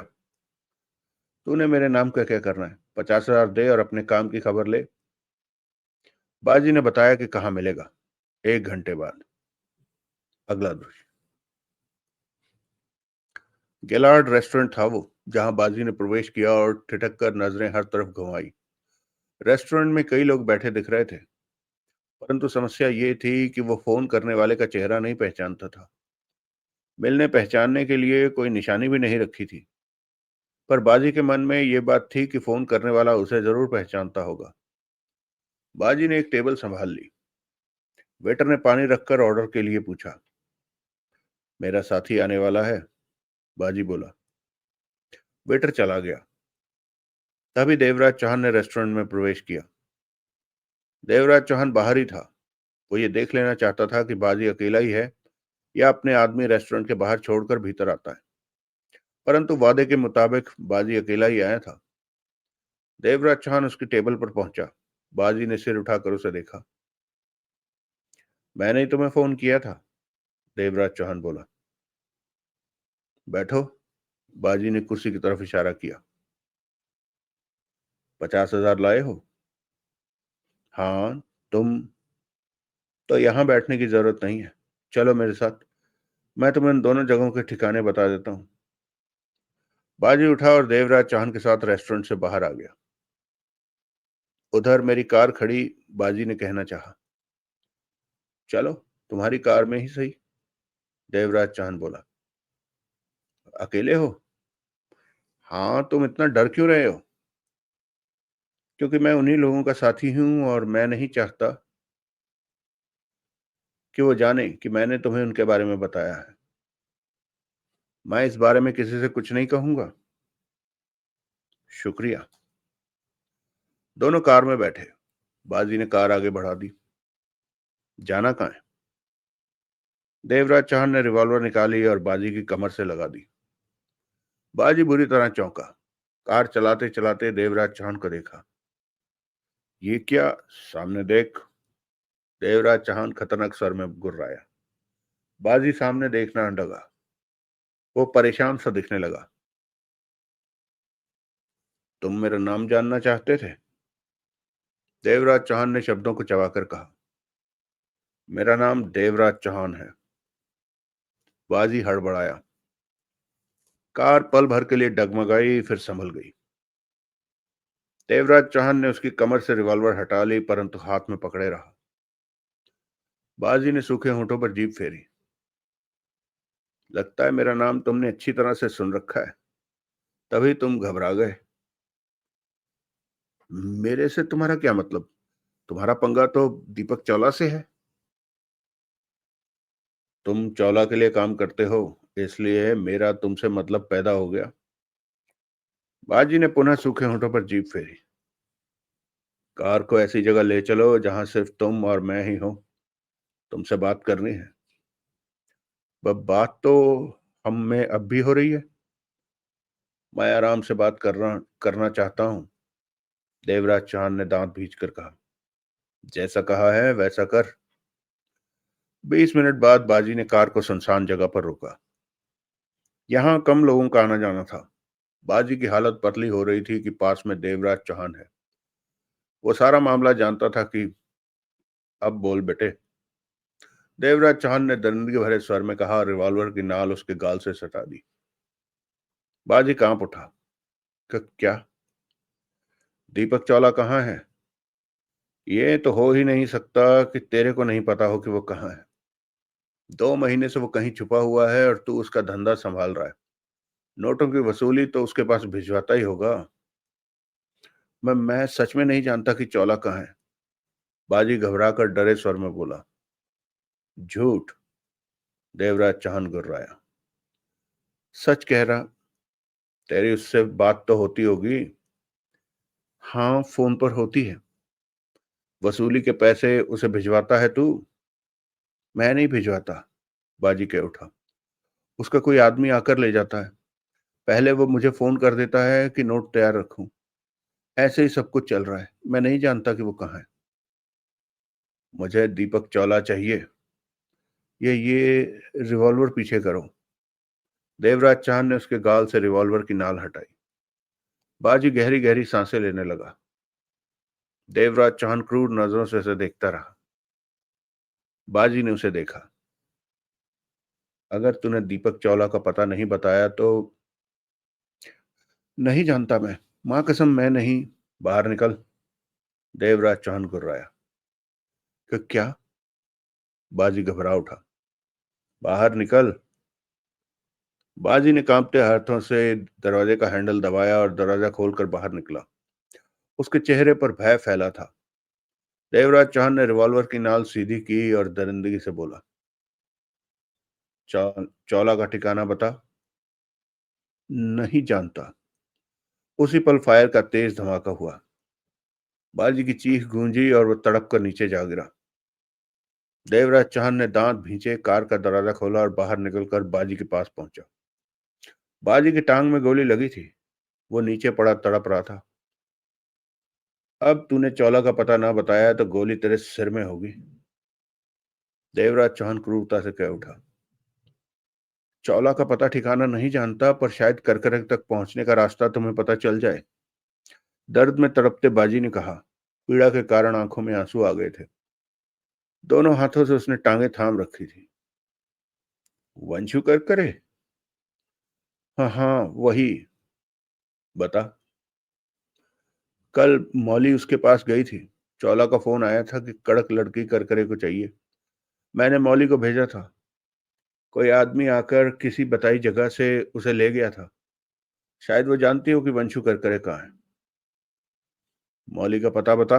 तूने मेरे नाम का क्या करना है? 50,000 दे और अपने काम की खबर ले। बाजी ने बताया कि कहाँ मिलेगा। 1 घंटे बाद। अगला दृश्य। गेलार्ड रेस्टोरेंट था वो, जहां बाजी ने प्रवेश किया और ठिठक कर नजरें हर तरफ घुमाई। रेस्टोरेंट में कई लोग बैठे दिख रहे थे, परंतु समस्या ये थी कि वो फोन करने वाले का चेहरा नहीं पहचानता था। मिलने पहचानने के लिए कोई निशानी भी नहीं रखी थी। पर बाजी के मन में ये बात थी कि फोन करने वाला उसे जरूर पहचानता होगा। बाजी ने एक टेबल संभाल ली। वेटर ने पानी रखकर ऑर्डर के लिए पूछा। मेरा साथी आने वाला है, बाजी बोला। वेटर चला गया। तभी देवराज चौहान ने रेस्टोरेंट में प्रवेश किया। देवराज चौहान बाहर ही था। वो ये देख लेना चाहता था कि बाजी अकेला ही है या अपने आदमी रेस्टोरेंट के बाहर छोड़कर भीतर आता है। परंतु वादे के मुताबिक बाजी अकेला ही आया था। देवराज चौहान उसकी टेबल पर पहुंचा। बाजी ने सिर उठाकर उसे देखा। मैंने ही तुम्हें फोन किया था, देवराज चौहान बोला। बैठो। बाजी ने कुर्सी की तरफ इशारा किया। 50,000 लाए हो? हाँ। तुम? तो यहां बैठने की जरूरत नहीं है। चलो मेरे साथ, मैं तुम्हें इन दोनों जगहों के ठिकाने बता देता हूँ। बाजी उठा और देवराज चौहान के साथ रेस्टोरेंट से बाहर आ गया। उधर मेरी कार खड़ी, बाजी ने कहना चाहा। चलो, तुम्हारी कार में ही सही, देवराज चौहान बोला। अकेले हो? हाँ, तुम इतना डर क्यों रहे हो? क्योंकि मैं उन्हीं लोगों का साथी हूं और मैं नहीं चाहता कि वो जाने कि मैंने तुम्हें उनके बारे में बताया है। मैं इस बारे में किसी से कुछ नहीं कहूंगा। शुक्रिया। दोनों कार में बैठे। बाजी ने कार आगे बढ़ा दी। जाना कहाँ है? देवराज चौहान ने रिवॉल्वर निकाली और बाजी की कमर से लगा दी। बाजी बुरी तरह चौंका। कार चलाते चलाते देवराज चौहान को देखा। ये क्या? सामने देख, देवराज चौहान खतरनाक स्वर में गुर्राया। बाजी सामने देखना लगा। वो परेशान सा दिखने लगा। तुम मेरा नाम जानना चाहते थे? देवराज चौहान ने शब्दों को चबाकर कहा। मेरा नाम देवराज चौहान है। बाजी हड़बड़ाया। कार पल भर के लिए डगमगाई, फिर संभल गई। देवराज चौहान ने उसकी कमर से रिवॉल्वर हटा ली, परंतु हाथ में पकड़े रहा। बाजी ने सूखे होंठों पर जीभ फेरी। लगता है मेरा नाम तुमने अच्छी तरह से सुन रखा है, तभी तुम घबरा गए। मेरे से तुम्हारा क्या मतलब? तुम्हारा पंगा तो दीपक चावला से है। तुम चावला के लिए काम करते हो, इसलिए मेरा तुमसे मतलब पैदा हो गया। बाजी ने पुनः सूखे होंठों पर जीभ फेरी। कार को ऐसी जगह ले चलो जहां सिर्फ तुम और मैं ही हो। तुमसे बात करनी है। बात तो हम में अब भी हो रही है। मैं आराम से बात करना चाहता हूँ। देवराज चांद ने दांत भींचकर कहा। जैसा कहा है वैसा कर। 20 मिनट बाद बाजी ने कार को सुनसान जगह पर रोका। यहाँ कम लोगों का आना जाना था। बाजी की हालत पतली हो रही थी कि पास में देवराज चौहान है। वो सारा मामला जानता था कि अब बोल बेटे। देवराज चौहान ने दरिंदगी भरे स्वर में कहा और रिवॉल्वर की नाल उसके गाल से सटा दी। बाजी कांप उठा। क्या? दीपक चावला कहाँ है? ये तो हो ही नहीं सकता कि तेरे को नहीं पता हो कि वो कहाँ है। 2 महीने से वो कहीं छुपा हुआ है और तू उसका धंधा संभाल रहा है। नोटों की वसूली तो उसके पास भिजवाता ही होगा। मैं सच में नहीं जानता कि चौला कहाँ है। बाजी घबराकर डरे स्वर में बोला। झूठ। देवराज चौहान गुर्राया। सच कह रहा। तेरी उससे बात तो होती होगी। हाँ, फोन पर होती है। वसूली के पैसे उसे भिजवाता है तू? मैं नहीं भिजवाता। बाजी कह उठा। उसका कोई आदमी आकर ले जाता है। पहले वो मुझे फोन कर देता है कि नोट तैयार रखूं। ऐसे ही सब कुछ चल रहा है। मैं नहीं जानता कि वो कहाँ है। मुझे दीपक चौला चाहिए। ये रिवॉल्वर पीछे करो। देवराज चांद ने उसके गाल से रिवॉल्वर की नाल हटाई। बाजी गहरी गहरी सांसें लेने लगा। देवराज चांद क्रूर नजरों से उसे देखता रहा। बाजी ने उसे देखा। अगर तूने दीपक चावला का पता नहीं बताया तो। नहीं जानता मैं। मां कसम मैं नहीं। बाहर निकल। देवराज चौहान गुर्राया। क्या? बाजी घबरा उठा। बाहर निकल। बाजी ने कांपते हाथों से दरवाजे का हैंडल दबाया और दरवाजा खोलकर बाहर निकला। उसके चेहरे पर भय फैला था। देवराज चौहान ने रिवॉल्वर की नाल सीधी की और दरिंदगी से बोला। चौला का ठिकाना बता। नहीं जानता। उसी पल फायर का तेज धमाका हुआ। बाजी की चीख गूंजी और वो तड़प कर नीचे जा गिरा। देवराज चौहान ने दांत भींचे, कार का दरवाजा खोला और बाहर निकलकर बाजी के पास पहुंचा। बाजी की टांग में गोली लगी थी। वो नीचे पड़ा तड़प रहा था। अब तूने चौला का पता ना बताया तो गोली तेरे सिर में होगी। देवराज चौहान क्रूरता से कह उठा। चौला का पता ठिकाना नहीं जानता, पर शायद करकरे तक पहुंचने का रास्ता तुम्हें पता चल जाए। दर्द में तड़पते बाजी ने कहा। पीड़ा के कारण आंखों में आंसू आ गए थे। दोनों हाथों से उसने टांगे थाम रखी थी। वंशु करकरे? हाँ हाँ, वही। बता। कल मौली उसके पास गई थी। चौला का फोन आया था कि कड़क लड़की करकरे को चाहिए। मैंने मौली को भेजा था। कोई आदमी आकर किसी बताई जगह से उसे ले गया था। शायद वो जानती हो कि वंशु करकरे कहाँ है। मौली का पता बता।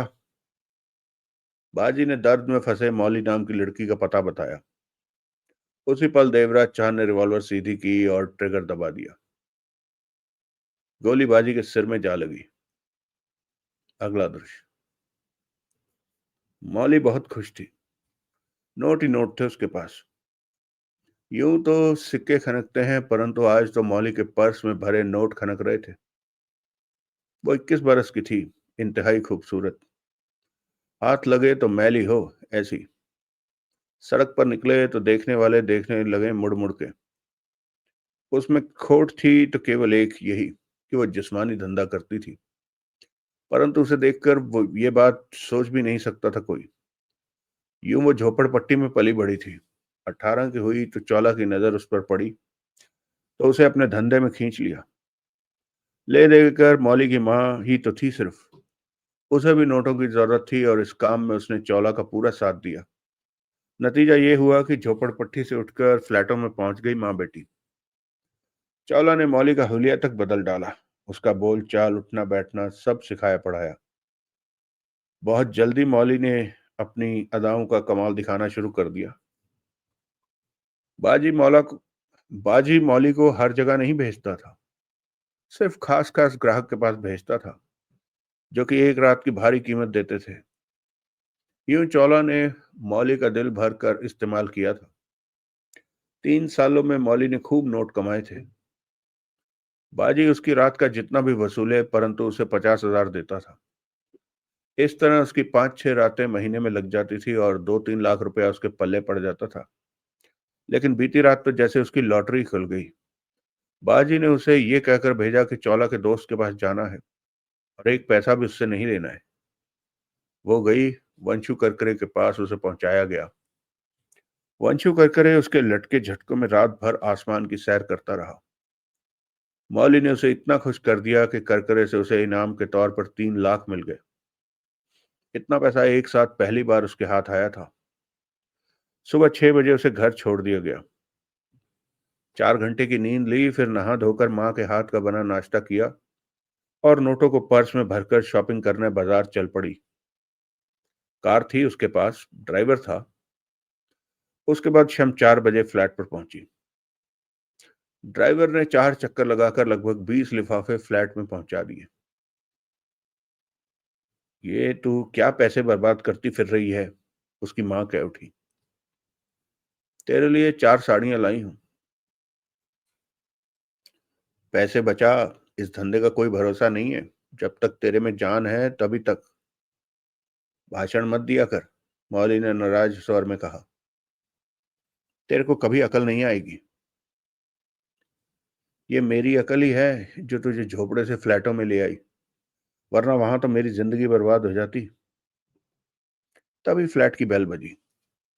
बाजी ने दर्द में फंसे मौली नाम की लड़की का पता बताया। उसी पल देवराज चांद ने रिवॉल्वर सीधी की और ट्रिगर दबा दिया। गोली बाजी के सिर में जा लगी। अगला दृश्य। मौली बहुत खुश थी। नोट ही नोट थे उसके पास। यूं तो सिक्के खनकते हैं, परंतु आज तो मौली के पर्स में भरे नोट खनक रहे थे। वो 21 बरस की थी। इंतहाई खूबसूरत। हाथ लगे तो मैली हो, ऐसी। सड़क पर निकले तो देखने वाले देखने लगे मुड़ मुड़ के। उसमें खोट थी तो केवल एक यही कि वो जिस्मानी धंधा करती थी। परंतु उसे देखकर वो ये बात सोच भी नहीं सकता था कोई। यूं वो झोपड़पट्टी में पली बड़ी थी। 18 की हुई तो चौला की नजर उस पर पड़ी तो उसे अपने धंधे में खींच लिया। ले देकर मौली की माँ ही तो थी सिर्फ। उसे भी नोटों की जरूरत थी और इस काम में उसने चौला का पूरा साथ दिया। नतीजा ये हुआ कि झोपड़पट्टी से उठकर फ्लैटों में पहुंच गई माँ बेटी। चावला ने मौली का हुलिया तक बदल डाला। उसका बोल चाल, उठना बैठना सब सिखाया पढ़ाया। बहुत जल्दी मौली ने अपनी अदाओं का कमाल दिखाना शुरू कर दिया। बाजी मौला को बाजी मौली को हर जगह नहीं भेजता था। सिर्फ खास खास ग्राहक के पास भेजता था, जो कि एक रात की भारी कीमत देते थे। यूं चौला ने मौली का दिल भर कर इस्तेमाल किया था। 3 सालों में मौली ने खूब नोट कमाए थे। बाजी उसकी रात का जितना भी वसूले, परंतु उसे 50,000 देता था। इस तरह उसकी 5-6 रातें महीने में लग जाती थी और 2-3 लाख रुपया उसके पल्ले पड़ जाता था। लेकिन बीती रात तो जैसे उसकी लॉटरी खुल गई। बाजी ने उसे ये कहकर भेजा कि चौला के दोस्त के पास जाना है और एक पैसा भी उससे नहीं लेना है। वो गई। वंशु करकरे के पास उसे पहुंचाया गया। वंशु करकरे उसके लटके झटकों में रात भर आसमान की सैर करता रहा। मौली ने उसे इतना खुश कर दिया कि करकरे से उसे इनाम के तौर पर 3 लाख मिल गए। इतना पैसा एक साथ पहली बार उसके हाथ आया था। सुबह 6 बजे उसे घर छोड़ दिया गया। 4 घंटे की नींद ली, फिर नहा धोकर माँ के हाथ का बना नाश्ता किया और नोटों को पर्स में भरकर शॉपिंग करने बाजार चल पड़ी। कार थी उसके पास, ड्राइवर था। उसके बाद शाम 4 बजे फ्लैट पर पहुंची। ड्राइवर ने 4 चक्कर लगाकर लगभग 20 लिफाफे फ्लैट में पहुंचा दिए। ये तू क्या पैसे बर्बाद करती फिर रही है? उसकी माँ कह उठी। तेरे लिए 4 साड़ियां लाई हूं। पैसे बचा। इस धंधे का कोई भरोसा नहीं है। जब तक तेरे में जान है तभी तक। भाषण मत दिया कर, मौली ने नाराज स्वर में कहा। तेरे को कभी अकल नहीं आएगी। ये मेरी अकल ही है जो तुझे झोपड़े से फ्लैटों में ले आई, वरना वहां तो मेरी जिंदगी बर्बाद हो जाती। तभी फ्लैट की बेल बजी।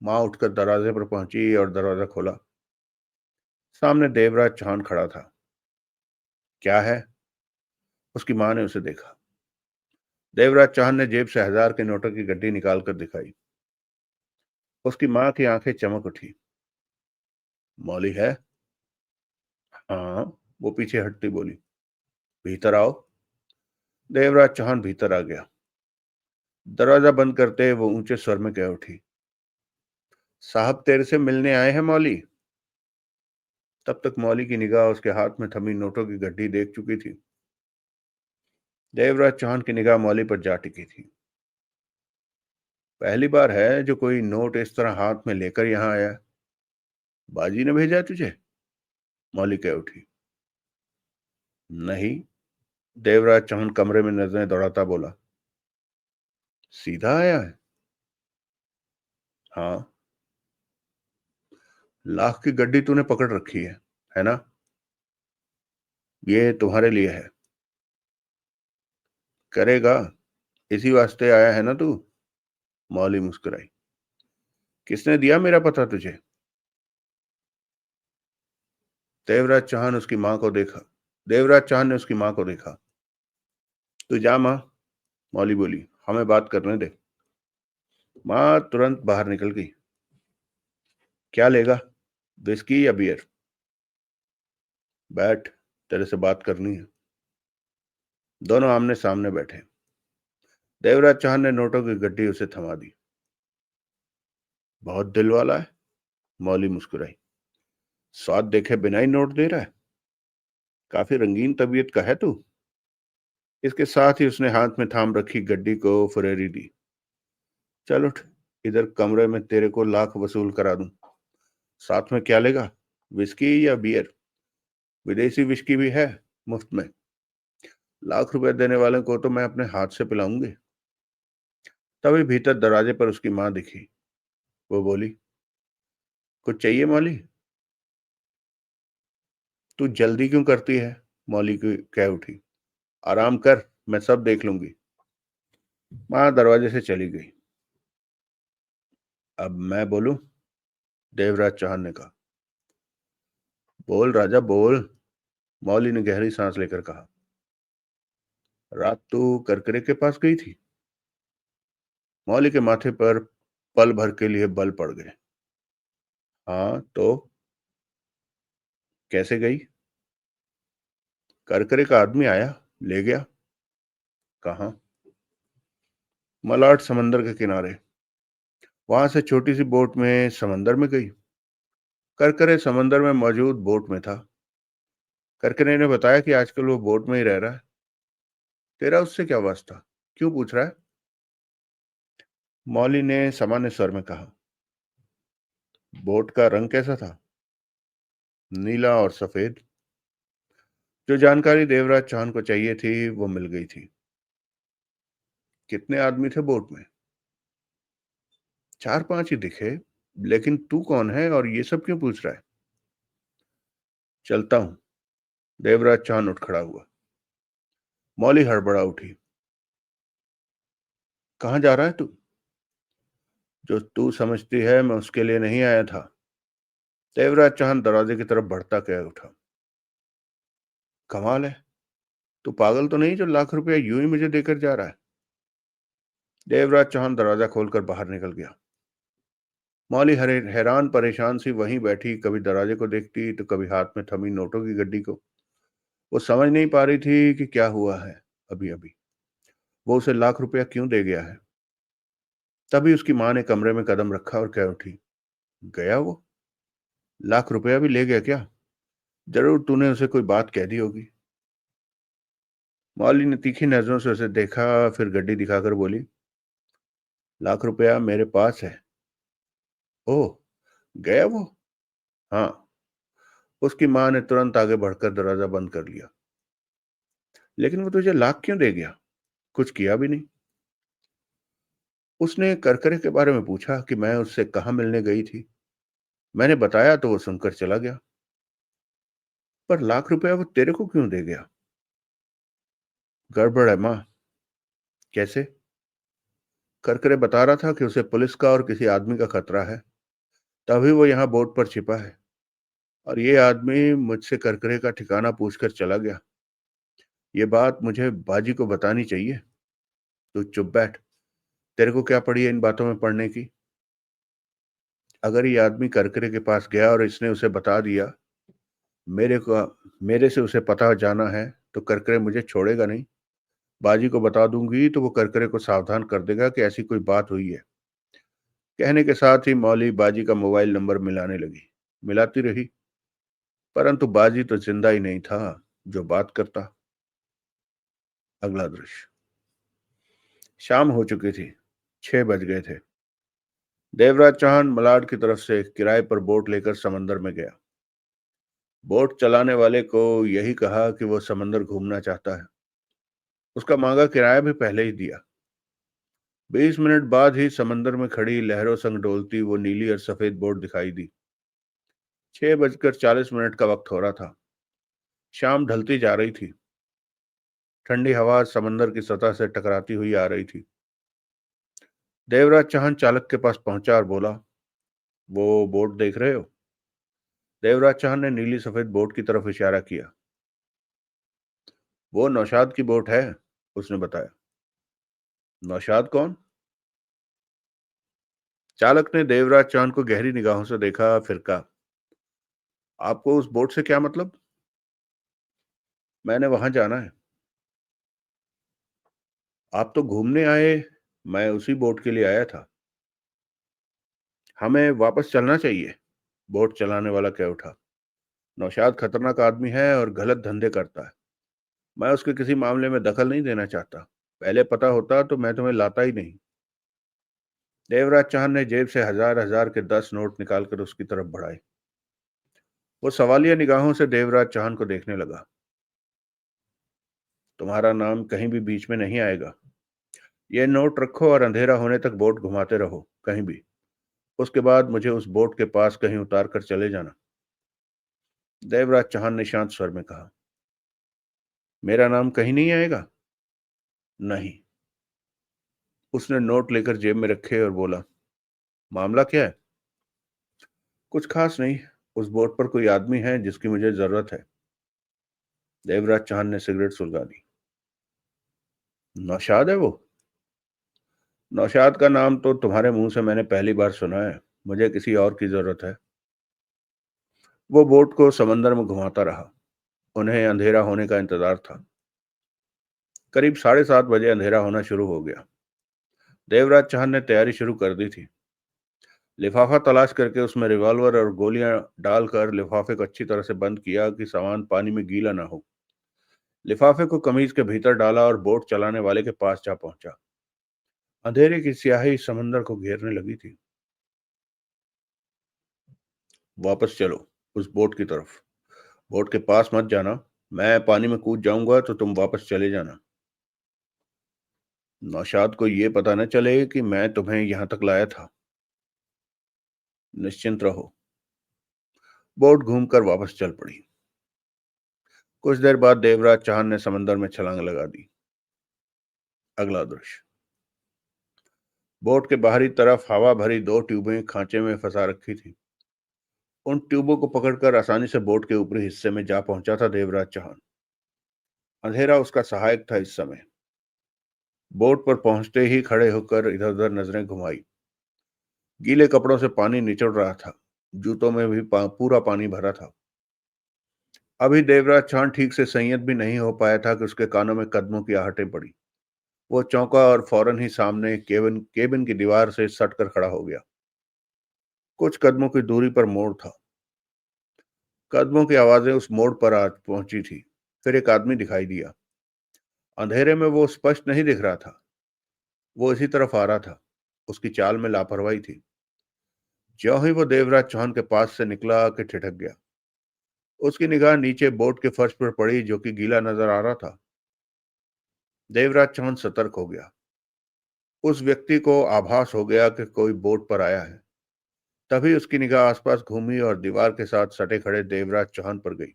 माँ उठकर दरवाजे पर पहुंची और दरवाजा खोला। सामने देवराज चौहान खड़ा था। क्या है? उसकी माँ ने उसे देखा। देवराज चौहान ने जेब से 1,000 के नोटों की गड्डी निकालकर दिखाई। उसकी माँ की आंखें चमक उठी। मौली है? हाँ। वो पीछे हटती बोली। भीतर आओ। देवराज चौहान भीतर आ गया। दरवाजा बंद करते वो ऊंचे स्वर में कह उठी। साहब तेरे से मिलने आए हैं मौली। तब तक मौली की निगाह उसके हाथ में थमी नोटों की गड्डी देख चुकी थी। देवराज चौहान की निगाह मौली पर जा टिकी थी। पहली बार है जो कोई नोट इस तरह हाथ में लेकर यहां आया। बाजी ने भेजा है तुझे? मौली कह उठी। नहीं। देवराज चौहान कमरे में नजरें दौड़ाता बोला। सीधा आया है? हाँ। लाख की गड्डी तूने पकड़ रखी है ना? ये तुम्हारे लिए है। करेगा। इसी वास्ते आया है ना तू? मौली मुस्कुराई। किसने दिया मेरा पता तुझे? देवराज चौहान उसकी मां को देखा। देवराज चौहान ने उसकी मां को देखा। तू जा मां। मौली बोली, हमें बात करने दे। मां तुरंत बाहर निकल गई। क्या लेगा? विस्की या बियर? बैठ, तेरे से बात करनी है। दोनों आमने सामने बैठे। देवराज चौहान ने नोटों की गड्डी उसे थमा दी। बहुत दिल वाला है। मौली मुस्कुराई। स्वाद देखे बिना ही नोट दे रहा है। काफी रंगीन तबीयत का है तू। इसके साथ ही उसने हाथ में थाम रखी गड्डी को फुरेरी दी। चल उठ। इधर कमरे में तेरे को लाख वसूल करा दूं। साथ में क्या लेगा? विस्की या बियर? विदेशी विस्की भी है, मुफ्त में। लाख रुपए देने वाले को तो मैं अपने हाथ से पिलाऊंगी। तभी भीतर दरवाजे पर उसकी मां दिखी। वो बोली, कुछ चाहिए मौली? तू जल्दी क्यों करती है? मौली की कह उठी। आराम कर, मैं सब देख लूंगी। मां दरवाजे से चली गई। अब मैं बोलूं? देवराज चौहान ने कहा। बोल राजा बोल। मौली ने गहरी सांस लेकर कहा। रात तू करकरे के पास गई थी? मौली के माथे पर पल भर के लिए बल पड़ गए। हाँ तो? कैसे गई? करकरे का आदमी आया, ले गया। कहाँ? मलाड समंदर के किनारे। वहां से छोटी सी बोट में समंदर में गई। करकरे समंदर में मौजूद बोट में था। करकरे ने बताया कि आजकल वो बोट में ही रह रहा है। तेरा उससे क्या वास्ता? क्यों पूछ रहा है? मौली ने सामान्य स्वर में कहा। बोट का रंग कैसा था? नीला और सफेद। जो जानकारी देवराज चांद को चाहिए थी वो मिल गई थी। कितने आदमी थे बोट में? चार पांच ही दिखे। लेकिन तू कौन है और ये सब क्यों पूछ रहा है? चलता हूं। देवराज चांद उठ खड़ा हुआ। मौली हड़बड़ा उठी। कहाँ जा रहा है तू? जो तू समझती है मैं उसके लिए नहीं आया था। देवराज चांद दरवाजे की तरफ बढ़ता कह उठा। कमाल है। तू पागल तो नहीं जो लाख रुपया यूं ही मुझे देकर जा रहा है? देवराज चौहान दरवाजा खोलकर बाहर निकल गया। मौली हैरान परेशान सी वहीं बैठी, कभी दरवाजे को देखती तो कभी हाथ में थमी नोटों की गड्डी को। वो समझ नहीं पा रही थी कि क्या हुआ है। अभी अभी वो उसे लाख रुपया क्यों दे गया है। तभी उसकी माँ ने कमरे में कदम रखा और कह उठी। गया वो? लाख रुपया भी ले गया क्या? जरूर तूने उसे कोई बात कह दी होगी। मौली ने तीखी नजरों से उसे देखा, फिर गड्डी दिखाकर बोली, लाख रुपया मेरे पास है। ओह, गया वो? हाँ। उसकी मां ने तुरंत आगे बढ़कर दरवाजा बंद कर लिया। लेकिन वो तुझे लाख क्यों दे गया? कुछ किया भी नहीं। उसने करकरे के बारे में पूछा कि मैं उससे कहाँ मिलने गई थी। मैंने बताया तो वो सुनकर चला गया। पर लाख रुपया वो तेरे को क्यों दे गया? गड़बड़ है माँ। कैसे? करकरे बता रहा था कि उसे पुलिस का और किसी आदमी का खतरा है, तभी वो यहाँ बोर्ड पर छिपा है। और ये आदमी मुझसे करकरे का ठिकाना पूछकर चला गया। ये बात मुझे बाजी को बतानी चाहिए। तू चुप बैठ। तेरे को क्या पड़ी है इन बातों में पढ़ने की? अगर ये आदमी करकरे के पास गया और इसने उसे बता दिया, मेरे को मेरे से उसे पता जाना है, तो करकरे मुझे छोड़ेगा नहीं। बाजी को बता दूंगी तो वो करकरे को सावधान कर देगा कि ऐसी कोई बात हुई है। कहने के साथ ही मौली बाजी का मोबाइल नंबर मिलाने लगी। मिलाती रही, परंतु बाजी तो जिंदा ही नहीं था जो बात करता। अगला दृश्य। शाम हो चुकी थी। 6 बज गए थे। देवराज चौहान मलाड की तरफ से किराए पर बोट लेकर समंदर में गया। बोट चलाने वाले को यही कहा कि वो समंदर घूमना चाहता है। उसका मांगा किराया भी पहले ही दिया। 20 मिनट बाद ही समंदर में खड़ी लहरों संग डोलती वो नीली और सफेद बोट दिखाई दी। 6:40 का वक्त हो रहा था। शाम ढलती जा रही थी। ठंडी हवा समंदर की सतह से टकराती हुई आ रही थी। देवराज चौहान चालक के पास पहुंचा और बोला, वो बोट देख रहे हो? देवराज चौहान ने नीली सफेद बोट की तरफ इशारा किया। वो नौशाद की बोट है, उसने बताया। नौशाद कौन? चालक ने देवराज चौहान को गहरी निगाहों से देखा, फिर कहा, आपको उस बोट से क्या मतलब? मैंने वहां जाना है। आप तो घूमने आए। मैं उसी बोट के लिए आया था। हमें वापस चलना चाहिए, बोट चलाने वाला कह उठा। नौशाद खतरनाक आदमी है और गलत धंधे करता है। मैं उसके किसी मामले में दखल नहीं देना चाहता। पहले पता होता तो मैं तुम्हें लाता ही नहीं। देवराज चौहान ने जेब से हजार हजार के 10 नोट निकालकर उसकी तरफ बढ़ाए। वो सवालिया निगाहों से देवराज चौहान को देखने लगा। तुम्हारा नाम कहीं भी बीच में नहीं आएगा। ये नोट रखो और अंधेरा होने तक बोट घुमाते रहो कहीं भी। उसके बाद मुझे उस बोट के पास कहीं उतार कर चले जाना। देवराज चौहान ने शांत स्वर में कहा। मेरा नाम कहीं नहीं आएगा? नहीं। उसने नोट लेकर जेब में रखे और बोला, मामला क्या है? कुछ खास नहीं। उस बोट पर कोई आदमी है जिसकी मुझे जरूरत है। देवराज चौहान ने सिगरेट सुलगा दी। नौशाद है वो? नौशाद का नाम तो तुम्हारे मुंह से मैंने पहली बार सुना है। मुझे किसी और की जरूरत है। वो बोट को समंदर में घुमाता रहा। उन्हें अंधेरा होने का इंतजार था। करीब 7:30 बजे अंधेरा होना शुरू हो गया। देवराज चौहान ने तैयारी शुरू कर दी थी। लिफाफा तलाश करके उसमें रिवॉल्वर और गोलियां डालकर लिफाफे को अच्छी तरह से बंद किया कि सामान पानी में गीला ना हो। लिफाफे को कमीज के भीतर डाला और बोट चलाने वाले के पास जा पहुंचा। अंधेरे की स्याही समंदर को घेरने लगी थी। वापस चलो, उस बोट की तरफ। बोट के पास मत जाना। मैं पानी में कूद जाऊंगा तो तुम वापस चले जाना। नौशाद को ये पता न चले कि मैं तुम्हें यहां तक लाया था। निश्चिंत रहो। बोट घूमकर वापस चल पड़ी। कुछ देर बाद देवराज चाहन ने समंदर में छलांग लगा दी। अगला दृश्य। बोट के बाहरी तरफ हवा भरी दो ट्यूबें खांचे में फंसा रखी थी। उन ट्यूबों को पकड़कर आसानी से बोट के ऊपरी हिस्से में जा पहुंचा था देवराज चाहन। अंधेरा उसका सहायक था इस समय। बोट पर पहुंचते ही खड़े होकर इधर उधर नजरें घुमाई। गीले कपड़ों से पानी निचड़ रहा था। जूतों में भी पूरा पानी भरा था। अभी देवराज चांद ठीक से संयत भी नहीं हो पाया था कि उसके कानों में कदमों की आहटें पड़ी। वो चौंका और फौरन ही सामने केबिन केबिन की दीवार से सटकर खड़ा हो गया। कुछ कदमों की दूरी पर मोड़ था। कदमों की आवाजें उस मोड़ पर आज पहुंची थी। फिर एक आदमी दिखाई दिया। अंधेरे में वो स्पष्ट नहीं दिख रहा था। वो इसी तरफ आ रहा था। उसकी चाल में लापरवाही थी। ज्यों ही वो देवराज चौहान के पास से निकला कि ठिठक गया। उसकी निगाह नीचे बोट के फर्श पर पड़ी जो कि गीला नजर आ रहा था। देवराज चौहान सतर्क हो गया। उस व्यक्ति को आभास हो गया कि कोई बोट पर आया है। तभी उसकी निगाह आसपास घूमी और दीवार के साथ सटे खड़े देवराज चौहान पर गई।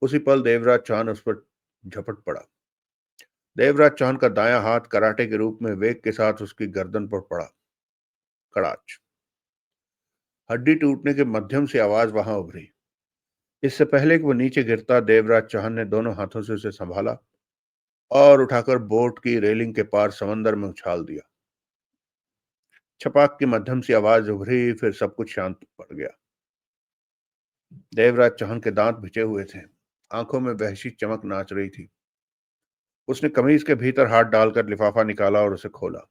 उसी पल देवराज चौहान उस पर झपट पड़ा। देवराज चौहान का दायां हाथ कराटे के रूप में वेग के साथ उसकी गर्दन पर पड़ा। कड़ाच। हड्डी टूटने के मध्यम से आवाज वहां उभरी। इससे पहले कि वो नीचे गिरता, देवराज चौहान ने दोनों हाथों से उसे संभाला और उठाकर बोट की रेलिंग के पार समंदर में उछाल दिया। छपाक की मध्यम सी आवाज उभरी, फिर सब कुछ शांत पड़ गया। देवराज चौहान के दांत भिजे हुए थे। आंखों में वहशी चमक नाच रही थी। उसने कमीज के भीतर हाथ डालकर लिफाफा निकाला और उसे खोला।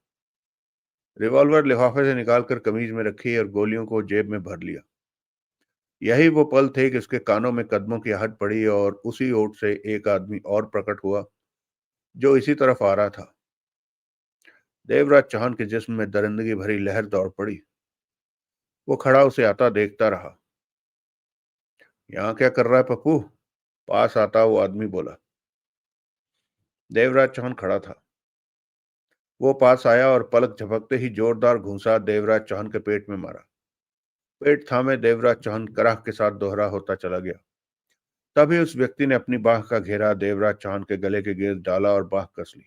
रिवॉल्वर लिफाफे से निकालकर कमीज में रखी और गोलियों को जेब में भर लिया। यही वो पल थे कि उसके कानों में कदमों की आहट पड़ी और उसी ओट से एक आदमी और प्रकट हुआ जो इसी तरफ आ रहा था। देवराज चौहान के जिस्म में दरिंदगी भरी लहर दौड़ पड़ी। वो खड़ा उसे आता देखता रहा। यहाँ क्या कर रहा है पप्पू? पास आता वो आदमी बोला। देवराज चौहान खड़ा था। वो पास आया और पलक झपकते ही जोरदार घूंसा देवराज चौहान के पेट में मारा। पेट थामे देवराज चौहान कराह के साथ दोहरा होता चला गया। तभी उस व्यक्ति ने अपनी बाह का घेरा देवराज चौहान के गले के गिर्द डाला और बाह कस ली।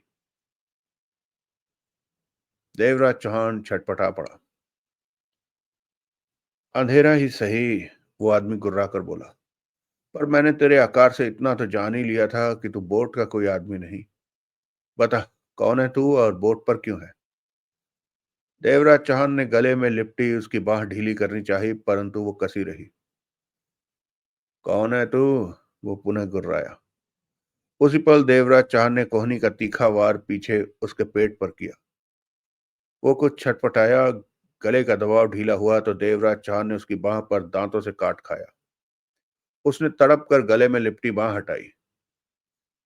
देवराज चौहान छटपटा पड़ा। अंधेरा ही सही, वो आदमी गुर्रा कर बोला। पर मैंने तेरे आकार से इतना तो जान ही लिया था कि तू बोट का कोई आदमी नहीं। बता, कौन है तू और बोट पर क्यों है? देवराज चौहान ने गले में लिपटी उसकी बाह ढीली करनी चाहिए, परंतु वो कसी रही। कौन है तू? वो पुनः गुर्राया। उसी पल देवराज चौहान ने कोहनी का तीखा वार पीछे उसके पेट पर किया। वो कुछ छटपटाया। गले का दबाव ढीला हुआ तो देवराज चौहान ने उसकी बाह पर दांतों से काट खाया। उसने तड़प कर गले में लिपटी बाह हटाई।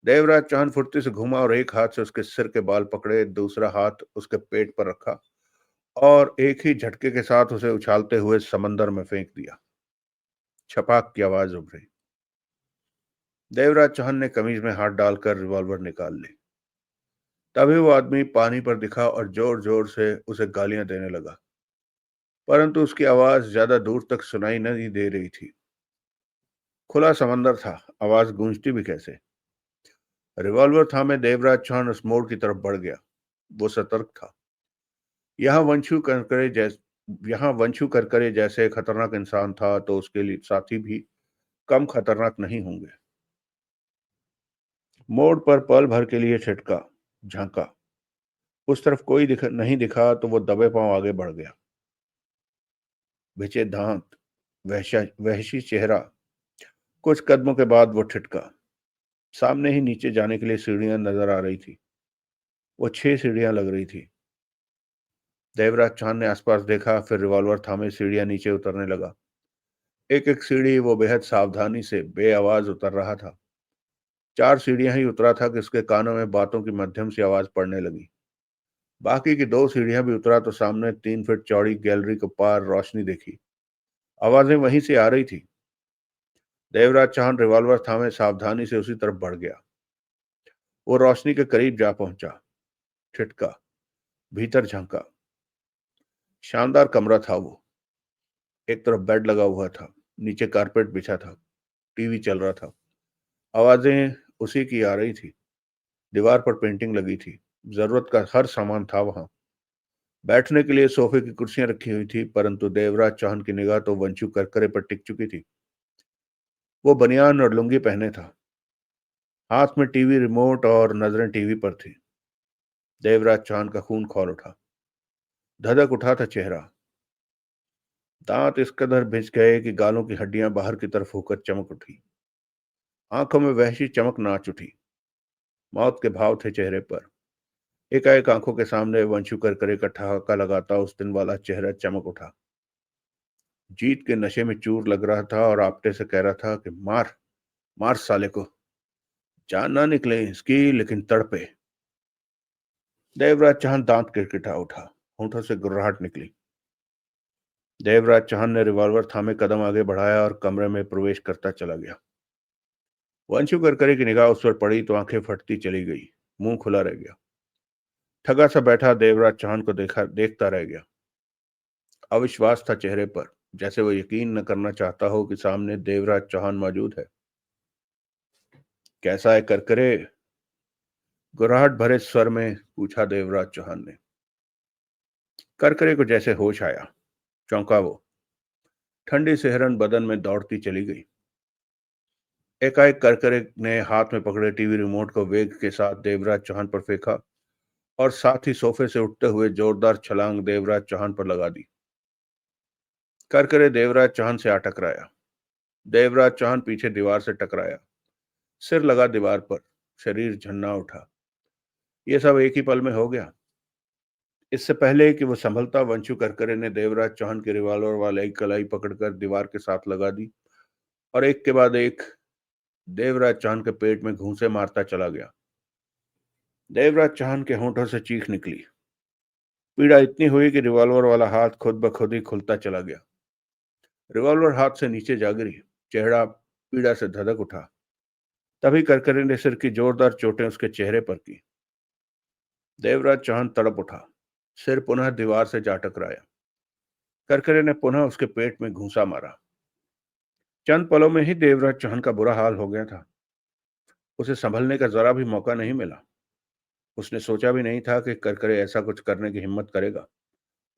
देवराज चौहान फुर्ती से घूमा और एक हाथ से उसके सिर के बाल पकड़े, दूसरा हाथ उसके पेट पर रखा और एक ही झटके के साथ उसे उछालते हुए समंदर में फेंक दिया। छपाक की आवाज उभरी। देवराज चौहान ने कमीज में हाथ डालकर रिवॉल्वर निकाल ली। तभी वो आदमी पानी पर दिखा और जोर जोर से उसे गालियां देने लगा, परंतु उसकी आवाज ज्यादा दूर तक सुनाई नहीं दे रही थी। खुला समंदर था, आवाज गूंजती भी कैसे। रिवॉल्वर थामे देवराज चौहान उस मोड़ की तरफ बढ़ गया। वो सतर्क था। यहाँ वंशु करकरे जैसे यहाँ वंशु करकरे जैसे खतरनाक इंसान था तो उसके लिए साथी भी कम खतरनाक नहीं होंगे। मोड़ पर पल भर के लिए छिटका, झांका। उस तरफ कोई नहीं दिखा तो वो दबे पांव आगे बढ़ गया। भिजे दांत, वहशी चेहरा। कुछ कदमों के बाद वो ठिठका। सामने ही नीचे जाने के लिए सीढ़ियां नजर आ रही थी। वो 6 सीढ़ियां लग रही थी। देवराज चांद ने आसपास देखा, फिर रिवॉल्वर थामे सीढ़ियां नीचे उतरने लगा। एक एक सीढ़ी वो बेहद सावधानी से बेआवाज उतर रहा था। 4 सीढ़ियां ही उतरा था कि उसके कानों में बातों की मध्यम सी आवाज पड़ने लगी। बाकी की 2 सीढ़ियां भी उतरा तो सामने 3 फीट चौड़ी गैलरी के पार रोशनी देखी। आवाजें वहीं से आ रही थी। देवराज चौहान रिवॉल्वर थामे सावधानी से उसी तरफ बढ़ गया। वो रोशनी के करीब जा पहुंचा, ठिठका, भीतर झांका। शानदार कमरा था वो। एक तरफ बेड लगा हुआ था, नीचे कारपेट बिछा था, टीवी चल रहा था। आवाजें उसी की आ रही थी। दीवार पर पेंटिंग लगी थी। जरूरत का हर सामान था वहां। बैठने के लिए सोफे की कुर्सियां रखी हुई थी, परंतु देवराज चौहान की निगाह तो वंशु करकरे पर टिक चुकी थी। वो बनियान और लुंगी पहने था, हाथ में टीवी रिमोट और नजरें टीवी पर थी। देवराज चौहान का खून खौल उठा, धधक उठा था चेहरा। दांत इस कदर भिज गए कि गालों की हड्डियां बाहर की तरफ होकर चमक उठी। आंखों में वहशी चमक नाच उठी। मौत के भाव थे चेहरे पर। एकाएक आंखों के सामने वंशु करकरे का ठहाका लगाता उस दिन वाला चेहरा चमक उठा। जीत के नशे में चूर लग रहा था और आपटे से कह रहा था कि मार, मार साले को, जान ना निकले इसकी लेकिन तड़पे। देवराज चौहान दांत किरकिटा उठा, होंठों से गुर्राहट निकली। देवराज चौहान ने रिवॉल्वर थामे कदम आगे बढ़ाया और कमरे में प्रवेश करता चला गया। वंशु करकरे की निगाह उस पर पड़ी तो आंखें फटती चली गई, मुंह खुला रह गया। ठगा सा बैठा देवराज चौहान को देखता रह गया। अविश्वास था चेहरे पर, जैसे वो यकीन न करना चाहता हो कि सामने देवराज चौहान मौजूद है। कैसा है करकरे? गुर्राहट भरे स्वर में पूछा देवराज चौहान ने। करकरे को जैसे होश आया, चौंका वो। ठंडी सिहरन बदन में दौड़ती चली गई। एकाएक करकरे ने हाथ में पकड़े टीवी रिमोट को वेग के साथ देवराज चौहान पर फेंका और साथ ही सोफे से उठते हुए जोरदार छलांग देवराज चौहान पर लगा दी। करकरे देवराज चौहान से आ टकराया। देवराज चौहान पीछे दीवार से टकराया, सिर लगा दीवार पर, शरीर झन्ना उठा। ये सब एक ही पल में हो गया। इससे पहले कि वो संभलता, वंशु करकरे ने देवराज चौहान की रिवॉल्वर वाली कलाई पकड़कर दीवार के साथ लगा दी और एक के बाद एक देवराज चौहान के पेट में घूंसे मारता चला गया। देवराज चौहान के होंठों से चीख निकली। पीड़ा इतनी हुई कि रिवॉल्वर वाला हाथ खुद ब खुद ही खुलता चला गया। रिवॉल्वर हाथ से नीचे जा गिरी। चेहरा पीड़ा से धधक उठा। तभी करकरे ने सिर की जोरदार चोटें उसके चेहरे पर की। देवराज चौहान तड़प उठा। सिर पुनः दीवार से जा टकराया। करकरे ने पुनः उसके पेट में घूंसा मारा। चंद पलों में ही देवराज चौहान का बुरा हाल हो गया था। उसे संभलने का जरा भी मौका नहीं मिला। उसने सोचा भी नहीं था कि करकरे ऐसा कुछ करने की हिम्मत करेगा,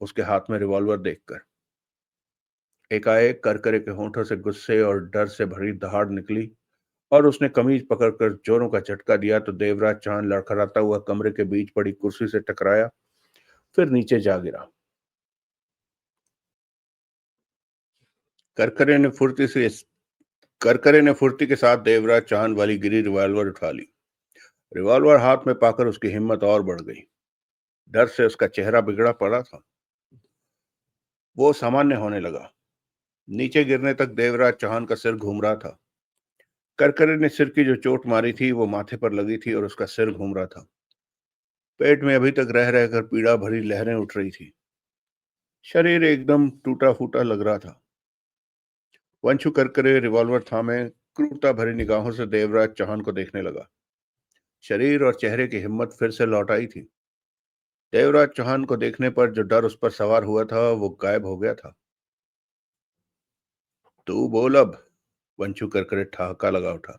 उसके हाथ में रिवॉल्वर देखकर। एकाएक करकरे के होंठों से गुस्से और डर से भरी दहाड़ निकली और उसने कमीज पकड़कर जोरों का झटका दिया तो देवराज चौहान लड़खड़ाता हुआ कमरे के बीच पड़ी कुर्सी से टकराया, फिर नीचे जा गिरा। करकरे ने फुर्ती से करकरे ने फुर्ती के साथ देवराज चौहान वाली गिरी रिवॉल्वर उठा ली। रिवॉल्वर हाथ में पाकर उसकी हिम्मत और बढ़ गई। डर से उसका चेहरा बिगड़ा पड़ा था। वो सामान्य होने लगा। नीचे गिरने तक देवराज चौहान का सिर घूम रहा था। करकरे ने सिर की जो चोट मारी थी वो माथे पर लगी थी और उसका सिर घूम रहा था। पेट में अभी तक रह रहकर पीड़ा भरी लहरें उठ रही थी। शरीर एकदम टूटा फूटा लग रहा था। वंशु करकरे रिवॉल्वर थामे क्रूरता भरी निगाहों से देवराज चौहान को देखने लगा। शरीर और चेहरे की हिम्मत फिर से लौट आई थी। देवराज चौहान को देखने पर जो डर उस पर सवार हुआ था वो गायब हो गया था। तू बोल अब, वंशु करकरे ठहाका लगा उठा।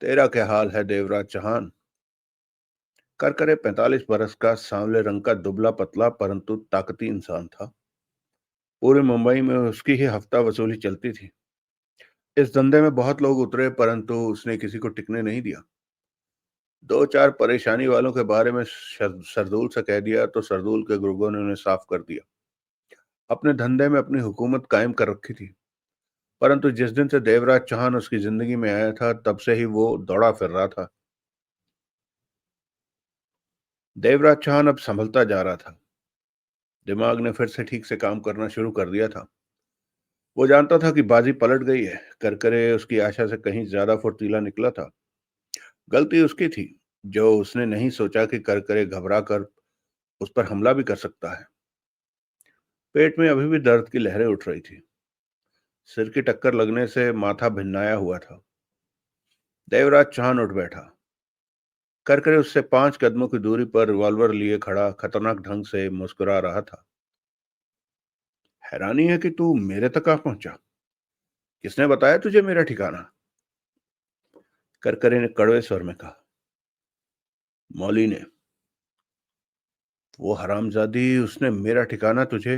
तेरा क्या हाल है देवराज चौहान? करकरे 45 बरस का, सांवले रंग का, दुबला पतला परंतु ताकती इंसान था। पूरे मुंबई में उसकी ही हफ्ता वसूली चलती थी। इस धंधे में बहुत लोग उतरे परंतु उसने किसी को टिकने नहीं दिया। दो चार परेशानी वालों के बारे में सरदूल से कह दिया तो सरदूल के गुर्गों ने उन्हें साफ कर दिया। अपने धंधे में अपनी हुकूमत कायम कर रखी थी। परंतु जिस दिन से देवराज चौहान उसकी जिंदगी में आया था तब से ही वो दौड़ा फिर रहा था। देवराज चौहान अब संभलता जा रहा था। दिमाग ने फिर से ठीक से काम करना शुरू कर दिया था। वो जानता था कि बाजी पलट गई है। करकरे उसकी आशा से कहीं ज्यादा फुर्तीला निकला था। गलती उसकी थी, जो उसने नहीं सोचा कि करकरे घबरा कर उस पर हमला भी कर सकता है। पेट में अभी भी दर्द की लहरें उठ रही थी। सिर की टक्कर लगने से माथा भिन्नाया हुआ था। देवराज चौहान उठ बैठा। करकरे उससे 5 कदमों की दूरी पर रिवॉल्वर लिए खड़ा खतरनाक ढंग से मुस्कुरा रहा था। हैरानी है कि तू मेरे तक आ पहुंचा। किसने बताया तुझे मेरा ठिकाना? करकरे ने कड़वे स्वर में कहा। मौली ने। वो हरामजादी, उसने मेरा ठिकाना तुझे।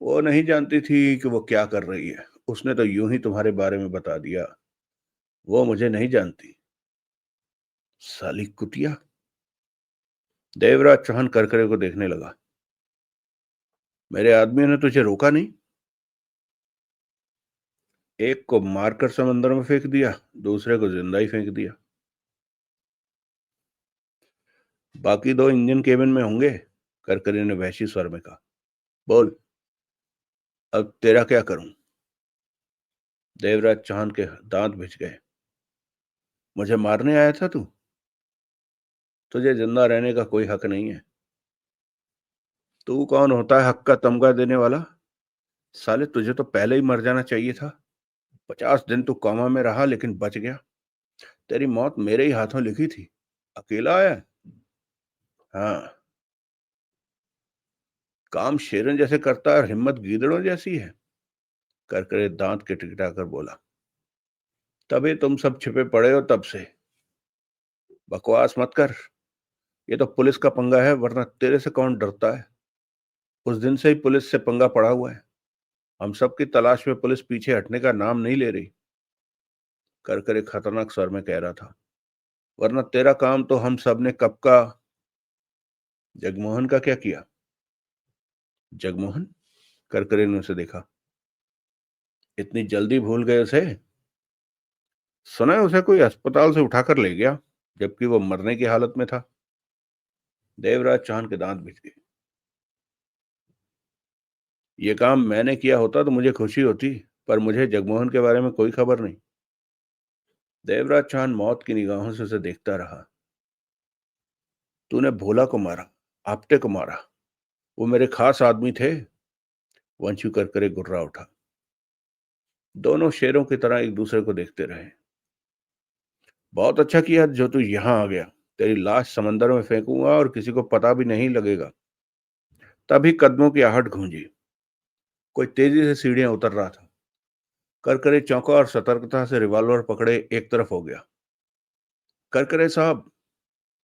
वो नहीं जानती थी कि वो क्या कर रही है। उसने तो यूं ही तुम्हारे बारे में बता दिया। वो मुझे नहीं जानती। साली कुतिया। देवराज चौहान करकरे को देखने लगा। मेरे आदमियों ने तुझे रोका नहीं? एक को मारकर समंदर में फेंक दिया, दूसरे को जिंदा ही फेंक दिया। बाकी दो इंजन केबिन में होंगे, करकरे ने वहशी स्वर में कहा। बोल, अब तेरा क्या करूं? देवराज चौहान के दांत भिज गए। मुझे मारने आया था तू? तुझे जिंदा रहने का कोई हक नहीं है। तू कौन होता है हक का तमगा देने वाला? साले, तुझे तो पहले ही मर जाना चाहिए था। 50 दिन तू कोमा में रहा लेकिन बच गया। तेरी मौत मेरे ही हाथों लिखी थी। अकेला आया? हाँ। काम शेरन जैसे करता है और हिम्मत गीदड़ों जैसी है। करकरे दांत किटकिटाकर बोला। तभी तुम सब छिपे पड़े हो तब से। बकवास मत कर। ये तो पुलिस का पंगा है, वरना तेरे से कौन डरता है। उस दिन से ही पुलिस से पंगा पड़ा हुआ है। हम सब की तलाश में पुलिस पीछे हटने का नाम नहीं ले रही। करकरे खतरनाक स्वर में कह रहा था। वरना तेरा काम तो हम सब ने कब का। जगमोहन का क्या किया? जगमोहन? करकरे ने उसे देखा। इतनी जल्दी भूल गए उसे? सुना है उसे कोई अस्पताल से उठाकर ले गया, जबकि वो मरने की हालत में था। देवराज चौहान के दांत भिज गए। ये काम मैंने किया होता तो मुझे खुशी होती, पर मुझे जगमोहन के बारे में कोई खबर नहीं। देवराज चौहान मौत की निगाहों से उसे देखता रहा। तूने भोला को मारा, आपटे को मारा। वो मेरे खास आदमी थे। वंशु करकरे गुर्रा उठा। दोनों शेरों की तरह एक दूसरे को देखते रहे। बहुत अच्छा किया जो तू यहां आ गया। तेरी लाश समंदर में फेंकूंगा और किसी को पता भी नहीं लगेगा। तभी कदमों की आहट गूंजी। कोई तेजी से सीढ़ियां उतर रहा था। करकरे चौंका और सतर्कता से रिवॉल्वर पकड़े एक तरफ हो गया। करकरे साहब,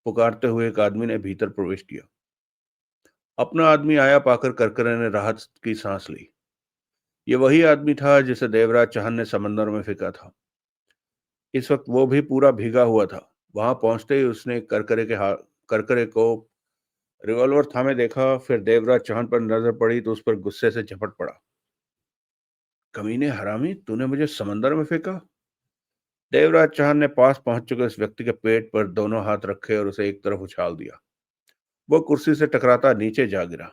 पुकारते हुए एक आदमी ने भीतर प्रवेश किया। अपना आदमी आया पाकर करकरे ने राहत की सांस ली। ये वही आदमी था जिसे देवराज चौहान ने समंदर में फेंका था। इस वक्त वो भी पूरा भीगा हुआ था। वहां पहुंचते ही उसने करकरे को रिवॉल्वर थामे देखा। फिर देवराज चौहान पर नजर पड़ी तो उस पर गुस्से से झपट पड़ा। कमीने हरामी, तूने मुझे समंदर में फेंका? देवराज चौहान ने पास पहुंच चुके उस व्यक्ति के पेट पर दोनों हाथ रखे और उसे एक तरफ उछाल दिया। वो कुर्सी से टकराता नीचे जा गिरा।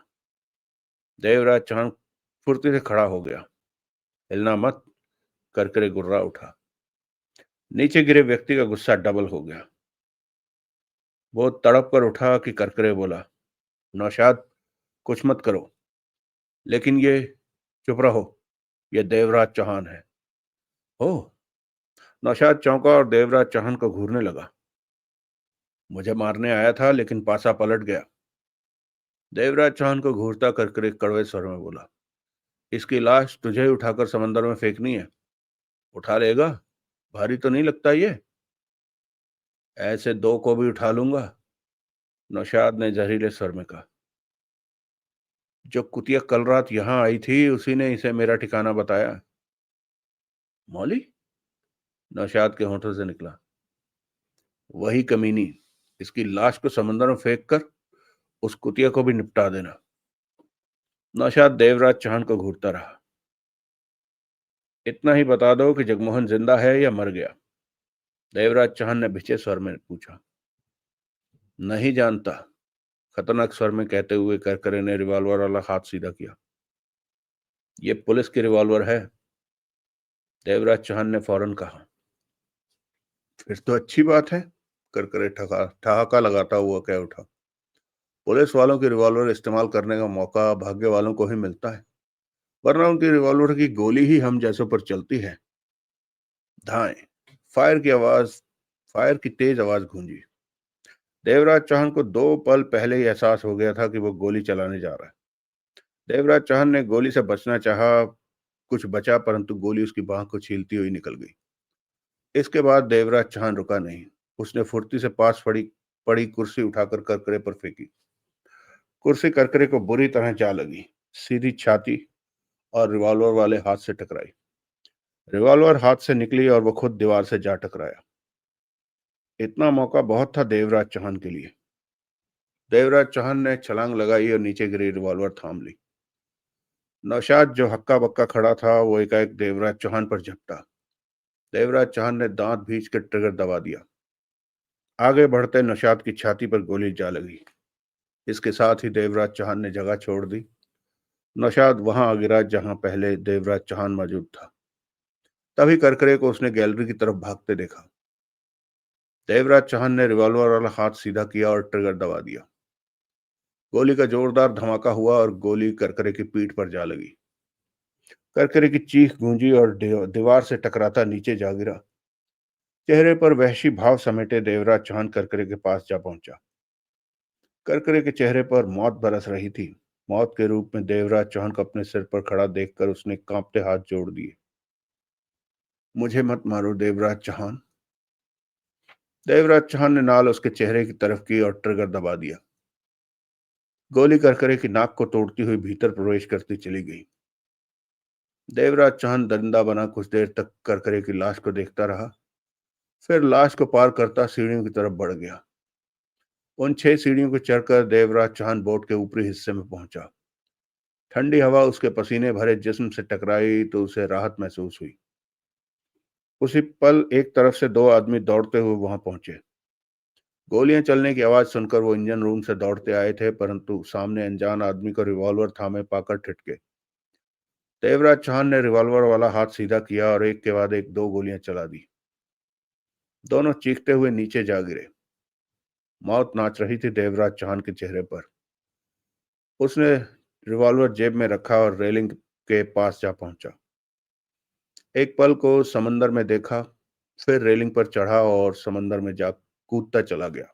देवराज चौहान फुर्ती से खड़ा हो गया। हिलना मत। करकरे गुर्रा उठा। नीचे गिरे व्यक्ति का गुस्सा डबल हो गया। वो तड़प कर उठा कि करकरे बोला। नौशाद, कुछ मत करो। लेकिन ये। चुप रहो। ये देवराज चौहान है। ओह। नौशाद चौंका और देवराज चौहान को घूरने लगा। मुझे मारने आया था लेकिन पासा पलट गया। देवराज चौहान को घूरता करकरे कड़वे स्वर में बोला। इसकी लाश तुझे ही उठाकर समंदर में फेंकनी है। उठा लेगा? भारी तो नहीं लगता ये? ऐसे दो को भी उठा लूंगा। नौशाद ने जहरीले स्वर में कहा। जो कुतिया कल रात यहां आई थी उसी ने इसे मेरा ठिकाना बताया। मौली? नौशाद के होठों से निकला। वही कमीनी। इसकी लाश को समंदर में फेंक कर उस कुतिया को भी निपटा देना। नौशाद देवराज चौहान को घूरता रहा। इतना ही बता दो कि जगमोहन जिंदा है या मर गया। देवराज चौहान ने भिचे स्वर में पूछा। नहीं जानता। खतरनाक स्वर में कहते हुए करकरे ने रिवॉल्वर वाला हाथ सीधा किया। ये पुलिस की रिवॉल्वर है। देवराज चौहान ने फौरन कहा। फिर तो अच्छी बात है। करकरे ठहाका लगाता हुआ कह उठा। पुलिस वालों की रिवॉल्वर इस्तेमाल करने का मौका भाग्य वालों को ही मिलता है। वरना उनकी रिवॉल्वर की गोली ही हम जैसों पर चलती है। धाएं। फायर की आवाज फायर की तेज आवाज गूंजी। देवराज चौहान को 2 पल पहले ही एहसास हो गया था कि वो गोली चलाने जा रहा है। देवराज चौहान ने गोली से बचना चाहा, कुछ बचा, परंतु गोली उसकी बाह को छीलती हुई निकल गई। इसके बाद देवराज चौहान रुका नहीं। उसने फुर्ती से पास पड़ी पड़ी कुर्सी उठाकर करकरे पर फेंकी। कुर्सी करकरे को बुरी तरह जा लगी, सीधी छाती और रिवॉल्वर वाले हाथ से टकराई। रिवॉल्वर हाथ से निकली और वो खुद दीवार से जा टकराया। इतना मौका बहुत था देवराज चौहान के लिए। देवराज चौहान ने छलांग लगाई और नीचे गिरी रिवॉल्वर थाम ली। नौशाद जो हक्का बक्का खड़ा था वो एकाएक देवराज चौहान पर झपटा। देवराज चौहान ने दांत भींच कर ट्रिगर दबा दिया। आगे बढ़ते नौशाद की छाती पर गोली जा लगी। इसके साथ ही देवराज चौहान ने जगह छोड़ दी। नौशाद वहां आ गिरा जहां पहले देवराज चौहान मौजूद था। तभी करकरे को उसने गैलरी की तरफ भागते देखा। देवराज चौहान ने रिवॉल्वर वाला हाथ सीधा किया और ट्रिगर दबा दिया। गोली का जोरदार धमाका हुआ और गोली करकरे की पीठ पर जा लगी। करकरे की चीख गूंजी और दीवार से टकराता नीचे जा गिरा। चेहरे पर वहशी भाव समेटे देवराज चौहान करकरे के पास जा पहुंचा। करकरे के चेहरे पर मौत बरस रही थी। मौत के रूप में देवराज चौहान को अपने सिर पर खड़ा देखकर उसने कांपते हाथ जोड़ दिए। मुझे मत मारो देवराज चौहान। देवराज चौहान ने नाल उसके चेहरे की तरफ की और ट्रिगर दबा दिया। गोली करकरे की नाक को तोड़ती हुई भीतर प्रवेश करती चली गई। देवराज चौहान दरिंदा बना कुछ देर तक करकरे की लाश को देखता रहा। फिर लाश को पार करता सीढ़ियों की तरफ बढ़ गया। उन 6 सीढ़ियों को चढ़कर देवराज चौहान बोट के ऊपरी हिस्से में पहुंचा। ठंडी हवा उसके पसीने भरे जिस्म से टकराई तो उसे राहत महसूस हुई। उसी पल एक तरफ से 2 आदमी दौड़ते हुए वहां पहुंचे। गोलियां चलने की आवाज सुनकर वो इंजन रूम से दौड़ते आए थे, परंतु सामने अनजान आदमी को रिवॉल्वर थामे पाकर ठिठके। देवराज चौहान ने रिवॉल्वर वाला हाथ सीधा किया और एक के बाद एक 2 गोलियां चला दी। दोनों चीखते हुए नीचे जा गिरे। मौत नाच रही थी देवराज चौहान के चेहरे पर। उसने रिवॉल्वर जेब में रखा और रेलिंग के पास जा पहुंचा। एक पल को समंदर में देखा, फिर रेलिंग पर चढ़ा और समंदर में जा कूदता चला गया।